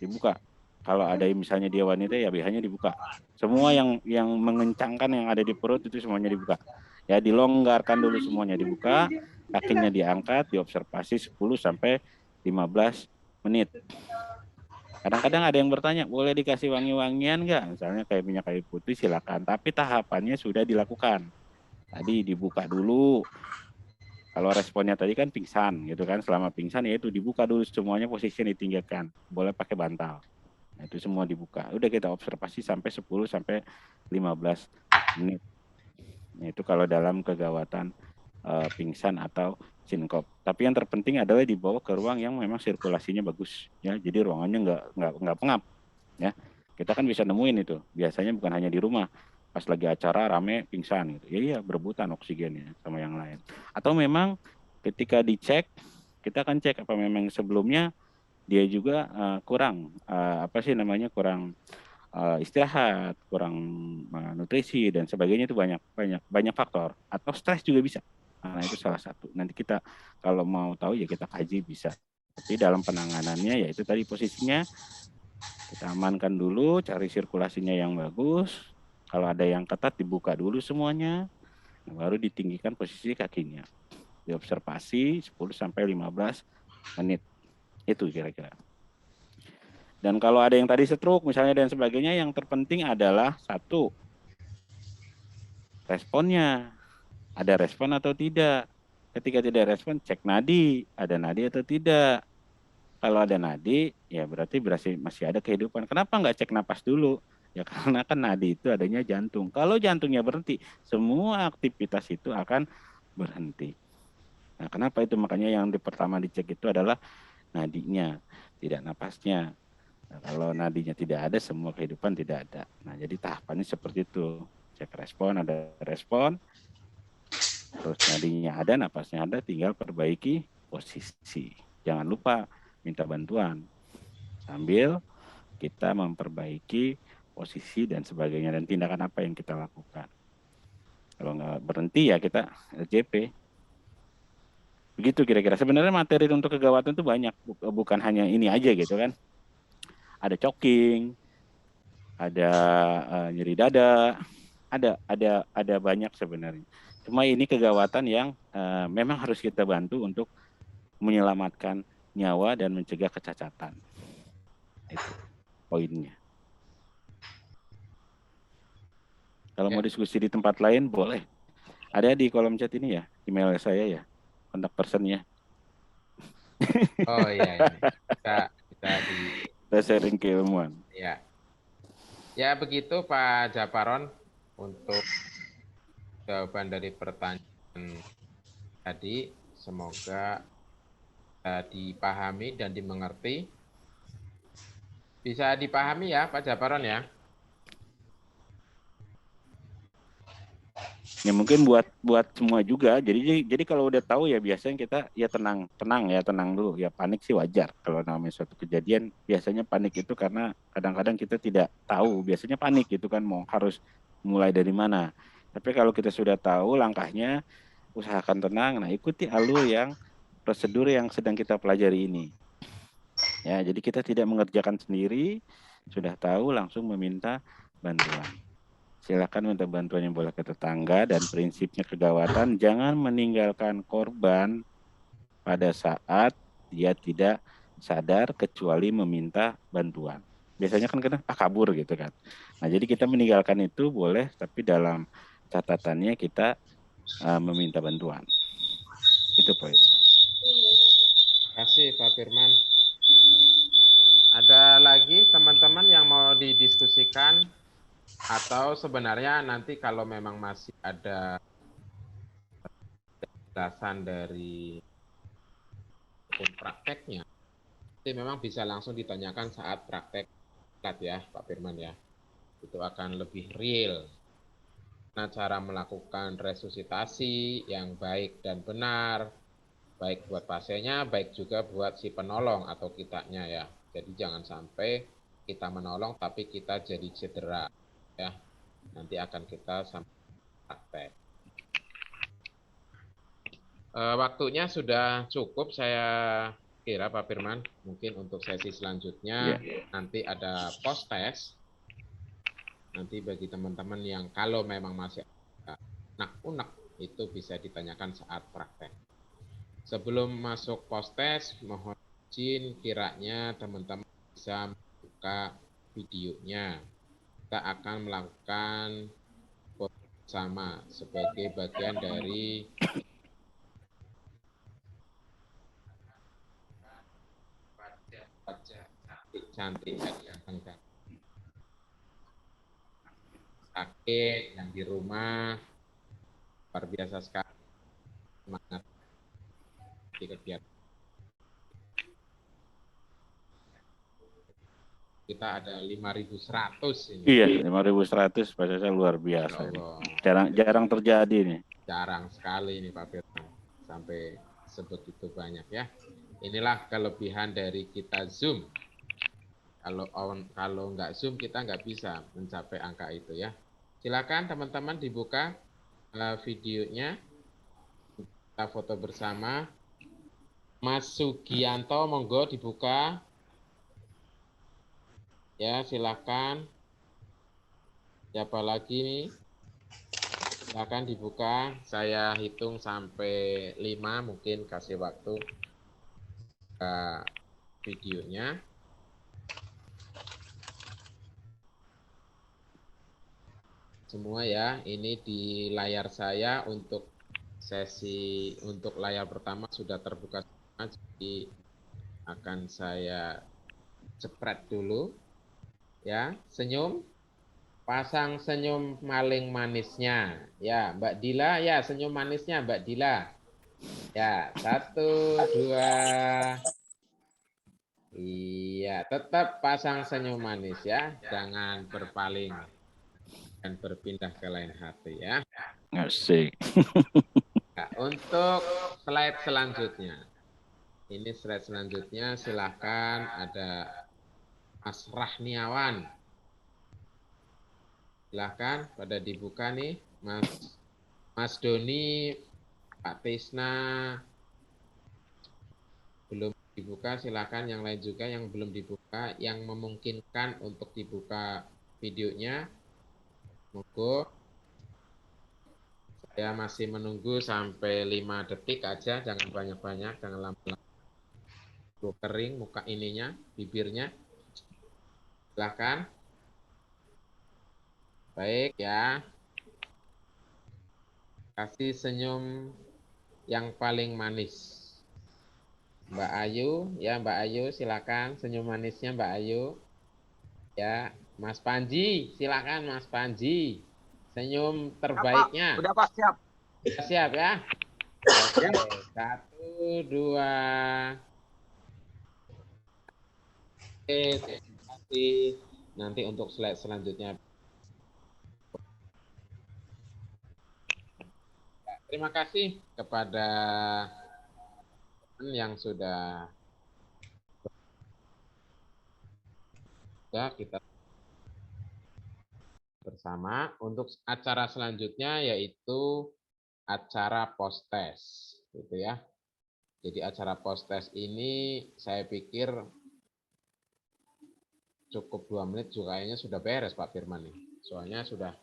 Dibuka. Kalau ada misalnya dia wanita ya biasanya dibuka. Semua yang mengencangkan yang ada di perut itu semuanya dibuka. Ya dilonggarkan dulu semuanya dibuka, kakinya diangkat, diobservasi 10 sampai 15 menit. Kadang-kadang ada yang bertanya, boleh dikasih wangi-wangian nggak? Misalnya kayak minyak kayu putih silakan, tapi tahapannya sudah dilakukan. Tadi dibuka dulu. Kalau responnya tadi kan pingsan gitu kan, selama pingsan ya itu dibuka dulu semuanya, posisinya ditinggikan. Boleh pakai bantal. Nah, itu semua dibuka. Udah kita observasi sampai 10 sampai 15 menit. Nah, itu kalau dalam kegawatan pingsan atau sinkop. Tapi yang terpenting adalah dibawa ke ruang yang memang sirkulasinya bagus ya. Jadi ruangannya nggak pengap ya. Kita kan bisa nemuin itu. Biasanya bukan hanya di rumah. Pas lagi acara rame pingsan gitu. Ya iya berebutan oksigennya sama yang lain. Atau memang ketika dicek kita akan cek apa memang sebelumnya dia juga kurang kurang istirahat, kurang nutrisi dan sebagainya, itu banyak faktor, atau stres juga bisa. Nah, itu salah satu. Nanti kita kalau mau tahu ya kita kaji bisa. Tapi dalam penanganannya ya itu tadi posisinya kita amankan dulu, cari sirkulasinya yang bagus. Kalau ada yang ketat dibuka dulu semuanya, baru ditinggikan posisi kakinya. Diobservasi 10 sampai 15 menit. Itu kira-kira. Dan kalau ada yang tadi stroke misalnya dan sebagainya, yang terpenting adalah satu, responnya. Ada respon atau tidak. Ketika tidak respon, cek nadi. Ada nadi atau tidak. Kalau ada nadi, ya berarti masih ada kehidupan. Kenapa nggak cek napas dulu? Ya karena kan nadi itu adanya jantung. Kalau jantungnya berhenti, semua aktivitas itu akan berhenti. Nah, kenapa itu? Makanya yang pertama dicek itu adalah nadinya, tidak napasnya. Nah, kalau nadinya tidak ada, semua kehidupan tidak ada. Nah, jadi tahapannya seperti itu. Cek respon, ada respon, terus nadinya ada, napasnya ada, tinggal perbaiki posisi. Jangan lupa minta bantuan sambil kita memperbaiki posisi dan sebagainya dan tindakan apa yang kita lakukan. Kalau nggak berhenti ya kita LJP. Begitu kira-kira. Sebenarnya materi untuk kegawatan itu banyak, bukan hanya ini aja gitu kan. Ada choking, ada nyeri dada, ada banyak sebenarnya. Cuma ini kegawatan yang memang harus kita bantu untuk menyelamatkan nyawa dan mencegah kecacatan. Itu poinnya. Kalau mau diskusi di tempat lain boleh. Ada di kolom chat ini ya, email saya ya, kontak personnya. Oh iya, ini. Kita sharing keilmuan. Ya. Ya begitu Pak Japaron untuk jawaban dari pertanyaan tadi. Semoga dipahami dan dimengerti. Bisa dipahami ya Pak Japaron ya? Ya mungkin buat semua juga. Jadi kalau udah tahu ya biasanya kita ya tenang dulu. Ya panik sih wajar. Kalau namanya suatu kejadian biasanya panik itu karena kadang-kadang kita tidak tahu. Biasanya panik itu kan mau harus mulai dari mana. Tapi kalau kita sudah tahu langkahnya, usahakan tenang. Nah, ikuti alur yang prosedur yang sedang kita pelajari ini. Ya, jadi kita tidak mengerjakan sendiri, sudah tahu langsung meminta bantuan. Silakan minta bantuan yang boleh ke tetangga dan prinsipnya kegawatan jangan meninggalkan korban pada saat dia tidak sadar kecuali meminta bantuan. Biasanya kan kabur gitu kan. Nah, jadi kita meninggalkan itu boleh tapi dalam catatannya kita meminta bantuan. Itu poin. Terima kasih Pak Firman. Ada lagi teman-teman yang mau didiskusikan atau sebenarnya nanti kalau memang masih ada penjelasan dari prakteknya, itu memang bisa langsung ditanyakan saat praktek ya Pak Firman ya. Itu akan lebih real. Nah, cara melakukan resusitasi yang baik dan benar, baik buat pasiennya, baik juga buat si penolong atau kitanya ya. Jadi jangan sampai kita menolong tapi kita jadi cedera ya. Nanti akan kita sampai praktek. Waktunya sudah cukup saya kira Pak Firman. Mungkin untuk sesi selanjutnya nanti ada post test. Nanti bagi teman-teman yang kalau memang masih unek-unek itu bisa ditanyakan saat praktek. Sebelum masuk post test, mohon izin kiranya teman-teman bisa membuka videonya. Kita akan melakukan foto bersama sebagai bagian dari wajah cantik yang sakit yang di rumah luar biasa sekali semangat di kegiatan kita ada 5.100 ini. Iya, 5.100 pada saya luar biasa. Jarang terjadi nih. Jarang sekali ini Pak Firman sampai sebegitu banyak ya. Inilah kelebihan dari kita Zoom. Kalau nggak Zoom kita nggak bisa mencapai angka itu ya. Silakan teman-teman dibuka videonya. Kita foto bersama. Mas Sugianto, monggo dibuka. Ya, silakan. Siapa lagi nih? Silakan dibuka. Saya hitung sampai 5, mungkin kasih waktu videonya. semua ya. Ini di layar saya untuk sesi untuk layar pertama sudah terbuka semua, jadi akan saya jepret dulu ya. Senyum, pasang senyum maling manisnya ya Mbak Dila ya, senyum manisnya Mbak Dila ya. 1, 2. Iya, tetap pasang senyum manis ya, jangan berpaling dan berpindah ke lain hati ya. Asik. Nah, untuk slide selanjutnya, ini slide selanjutnya silakan ada Mas Rahniawan. Silakan pada dibuka nih, Mas Doni, Pak Tisna belum dibuka, silakan yang lain juga yang belum dibuka, yang memungkinkan untuk dibuka videonya, monggo. Saya masih menunggu sampai 5 detik aja, jangan banyak-banyak, jangan lama-lama. Kering muka ininya, bibirnya. Silakan. Baik ya. Kasih senyum yang paling manis. Mbak Ayu, ya Mbak Ayu silakan senyum manisnya Mbak Ayu. Ya, Mas Panji, silakan Mas Panji. Senyum terbaiknya. Udah Pak, siap. Siap ya. Oke, 1, 2. Oke, terima kasih. Nanti untuk slide selanjutnya. Terima kasih kepada yang sudah kita bersama. Untuk acara selanjutnya yaitu acara post test, gitu ya. Jadi acara post test ini saya pikir cukup 2 menit juga kayaknya sudah beres Pak Firman nih. Soalnya sudah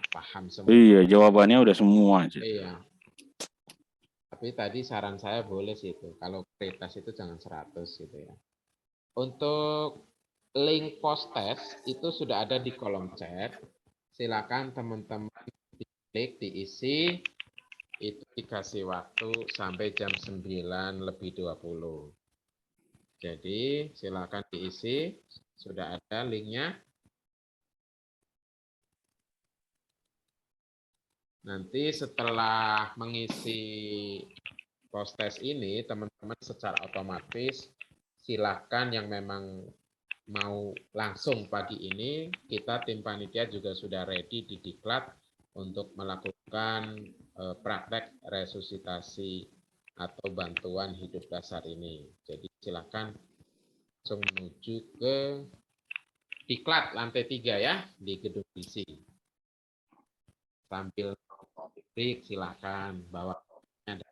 paham semua. Iya, jawabannya udah semua. Iya. Tapi tadi saran saya boleh sih itu. Kalau pretest itu jangan 100 gitu ya. Untuk link post test itu sudah ada di kolom chat. Silakan teman-teman diklik, diisi. Itu dikasih waktu sampai jam 9:20. Jadi silakan diisi. Sudah ada linknya. Nanti setelah mengisi post test ini, teman-teman secara otomatis silakan yang memang mau langsung pagi ini, kita tim panitia juga sudah ready di Diklat untuk melakukan praktek resusitasi atau bantuan hidup dasar ini. Jadi silakan langsung menuju ke Diklat lantai 3 ya, di gedung visi. Sambil break silakan bawa dan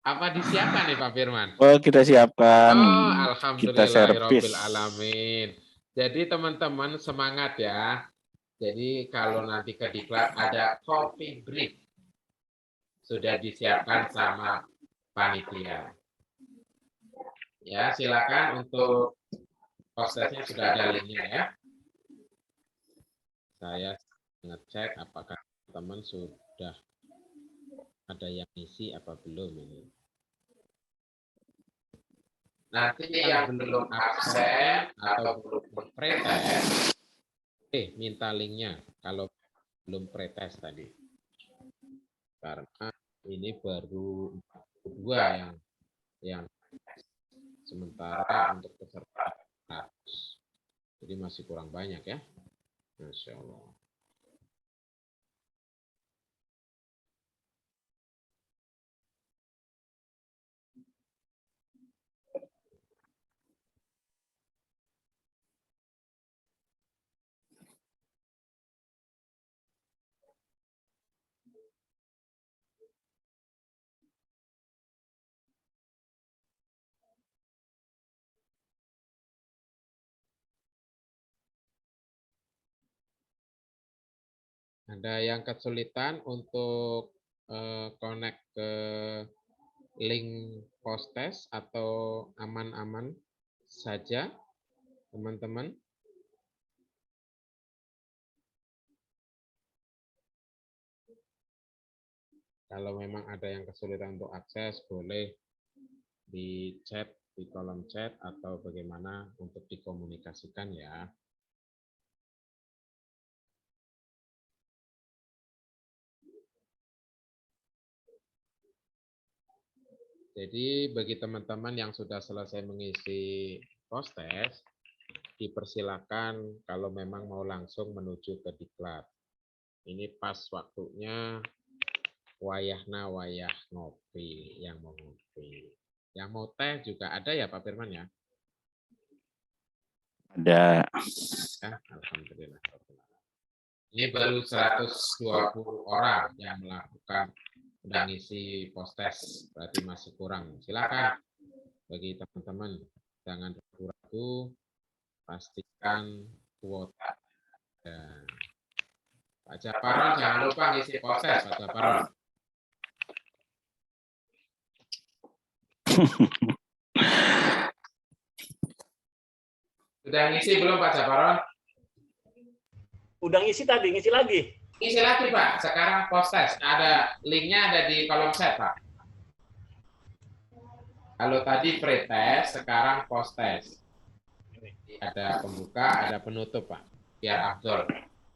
apa disiapkan nih Pak Firman? Oh, kita siapkan. Oh, Kita servis. alhamdulillahirobbilalamin. Jadi teman-teman semangat ya. Jadi kalau nanti ke Diklat ada coffee break. Sudah disiapkan sama panitia. Ya, silakan untuk prosesnya sudah ada linknya ya. Saya ngecek apakah teman sudah ada yang isi apa belum ini. Nanti yang belum absen atau belum pretest, minta linknya kalau belum pretest tadi. Karena ini baru 42 yang sementara untuk peserta 100. Jadi masih kurang banyak ya. Masya Allah. Ada yang kesulitan untuk connect ke link post test atau aman-aman saja, teman-teman? Kalau memang ada yang kesulitan untuk akses, boleh di chat, di kolom chat, atau bagaimana untuk dikomunikasikan ya. Jadi bagi teman-teman yang sudah selesai mengisi post-test, dipersilakan kalau memang mau langsung menuju ke diklat. Ini pas waktunya wayahna wayah ngopi, yang mau ngopi. Yang mau teh juga ada ya Pak Firman ya? Ada. Ya, alhamdulillah. Ini baru 120 orang yang melakukan udah ngisi post-test, berarti masih kurang. Silakan bagi teman-teman, jangan ragu-ragu, pastikan kuota. Dan Pak Japaron jangan lupa ngisi post-test, Pak Japaron. Sudah ngisi belum Pak Japaron? Udah ngisi tadi, ngisi lagi. Isi lagi Pak, sekarang post-test. Ada linknya ada di kolom chat Pak. Kalau tadi pre-test, sekarang post-test. Ada pembuka, ada penutup Pak. Biar afdol.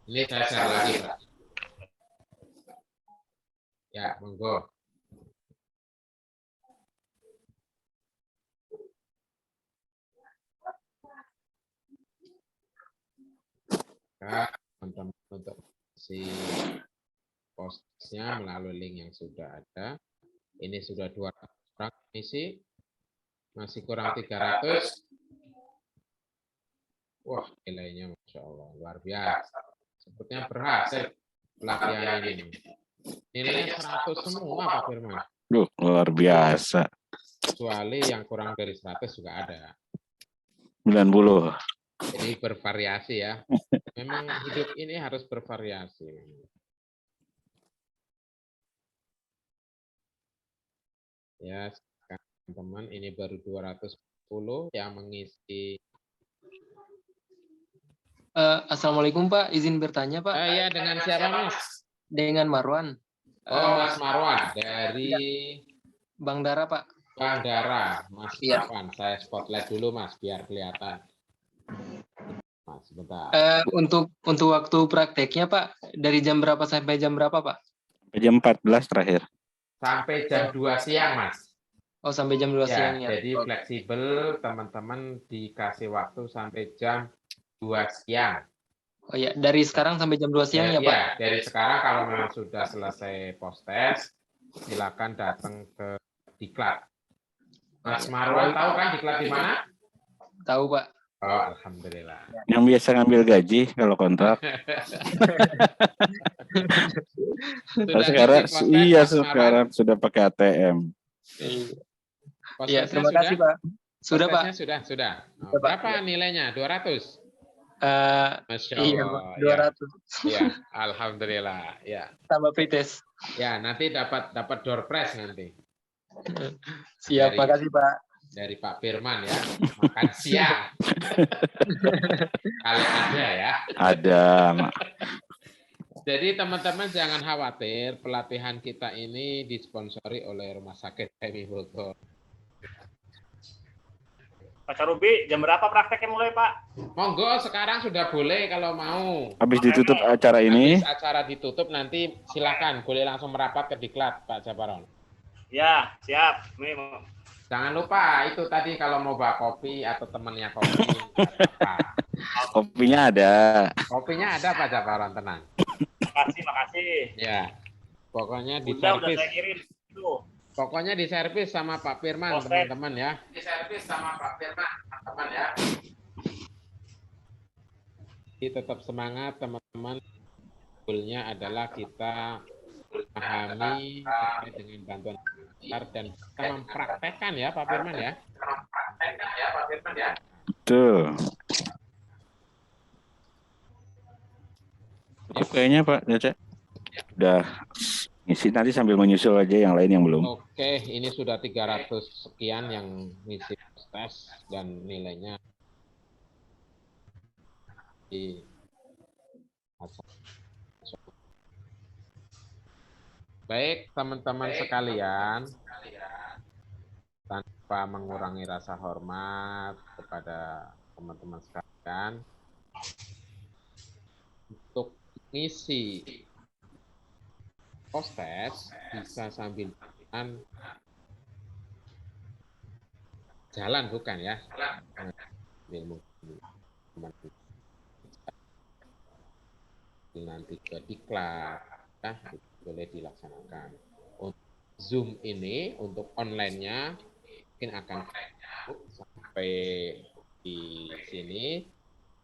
Ini saya share lagi Pak. Ya, monggo. Teman-teman untuk si postnya melalui link yang sudah ada. Ini sudah 200 orang isi, masih kurang 300. Wah, nilainya Masya Allah, luar biasa. Sepertinya berhasil pelatihan ini. Nilainya 100 semua Pak Firman. Luar biasa. Kecuali yang kurang dari 100 juga ada. 90. Jadi bervariasi ya. Memang hidup ini harus bervariasi. Ya, teman-teman, ini baru 210 yang mengisi. Assalamualaikum Pak, izin bertanya Pak. Ya, dengan siapa Mas? Dengan Marwan. Oh, Mas Marwan dari Bang Dara Pak. Bang Dara, Mas Iya. Marwan. Saya spotlight dulu Mas, biar kelihatan. Mas, sebentar. Untuk waktu prakteknya Pak, dari jam berapa sampai jam berapa Pak? Jam 14 terakhir. Sampai jam 2 siang Mas. Oh, sampai jam 2 Ya, siang ya. jadi fleksibel, teman-teman dikasih waktu sampai jam 2 siang. Oh ya, dari sekarang sampai jam 2 siang ya Pak? Ya, dari sekarang kalau memang sudah selesai post-test, silakan datang ke diklat. Mas Marwan tahu kan diklat di mana? Tahu Pak. Oh, alhamdulillah. Yang biasa ngambil gaji kalau kontrak. Sekarang iya sekarang sudah pakai ATM. Iya, terima kasih Pak. Sudah Pak. Sudah. Oh, berapa nilainya? 200? Masya Allah. Iya, 200. Ya, alhamdulillah. Ya. Tambah pretest. Ya, nanti dapat door prize nanti. Siap, makasih Pak. Dari Pak Firman ya, makan siang. Kalau ada ya. Ada. Jadi teman-teman jangan khawatir, pelatihan kita ini disponsori oleh Rumah Sakit Emi Bogor. Pak Carubi, jam berapa prakteknya mulai Pak? Monggo, sekarang sudah boleh kalau mau. Habis ditutup acara ini. Habis acara ditutup nanti silakan, boleh langsung merapat ke diklat Pak Japaron. Ya, siap. Jangan lupa itu tadi kalau mau bawa kopi atau temannya kopi. Kopinya ada. Kopinya ada Pak Japaron, tenang. Makasih. Ya, pokoknya Udah diservis. saya kirim. Tuh. Pokoknya diservis sama Pak Firman, teman-teman ya. Diservis sama Pak Firman, teman-teman ya. Jadi tetap semangat, teman-teman. Goalnya adalah kita memahami terkait dengan bantuan dan kita mempraktekkan ya Pak Firman ya. Betul. Cukup kayaknya Pak Caca. Udah ngisi, nanti sambil menyusul aja yang lain yang belum. Oke, ini sudah 300 sekian yang ngisi tes dan nilainya di Baik, teman-teman sekalian, tanpa mengurangi rasa hormat kepada teman-teman sekalian, untuk mengisi post-test bisa sambil jalan bukan ya? Nanti ke diklat, ya, boleh dilaksanakan. Untuk Zoom ini, untuk online-nya mungkin akan sampai di sini,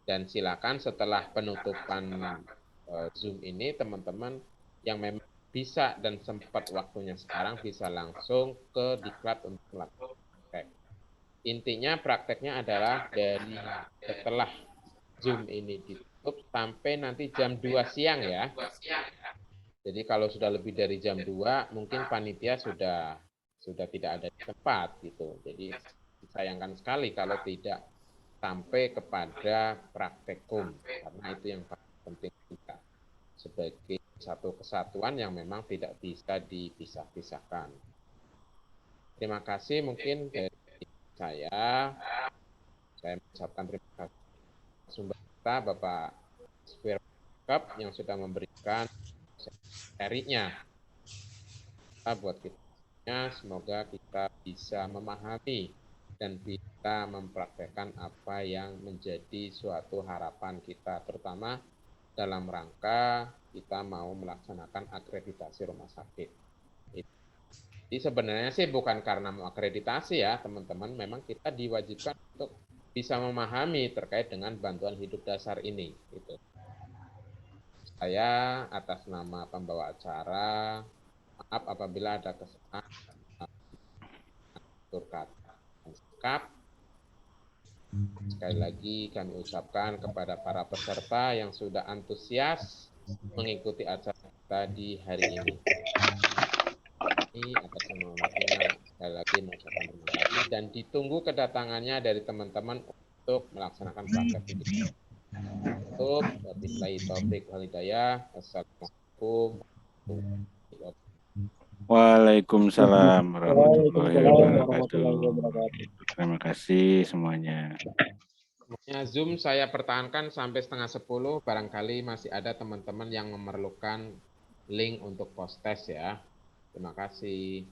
dan silakan setelah penutupan Zoom ini teman-teman yang memang bisa dan sempat waktunya sekarang bisa langsung ke diklat untuk melakukan praktek. Intinya prakteknya adalah dari setelah Zoom ini ditutup sampai nanti jam 2 siang ya. Jadi kalau sudah lebih dari jam 2 mungkin panitia sudah tidak ada di tempat gitu. Jadi disayangkan sekali kalau tidak sampai kepada praktekum, karena itu yang paling penting kita sebagai satu kesatuan yang memang tidak bisa dipisah-pisahkan. Terima kasih mungkin dari saya mengucapkan terima kasih sumber kita Bapak Swirkap yang sudah memberikan serinya buat kita. Semoga kita bisa memahami dan bisa mempraktekkan apa yang menjadi suatu harapan kita, terutama dalam rangka kita mau melaksanakan akreditasi rumah sakit. Jadi sebenarnya sih bukan karena mau akreditasi ya teman-teman, memang kita diwajibkan untuk bisa memahami terkait dengan bantuan hidup dasar ini. Gitu. Saya atas nama pembawa acara, maaf apabila ada kesalahan kata. Sekali lagi kami ucapkan kepada para peserta yang sudah antusias mengikuti acara kita di hari ini. Atas nama waktunya sekali lagi mengucapkan terima kasih dan ditunggu kedatangannya dari teman-teman untuk melaksanakan praktek ini. Untuk wabillahi taufik wal hidayah. Assalamualaikum. Waalaikumsalam warahmatullahi wabarakatuh. Terima kasih semuanya. Zoom saya pertahankan sampai 9:30. Barangkali masih ada teman-teman yang memerlukan link untuk post test ya. Terima kasih.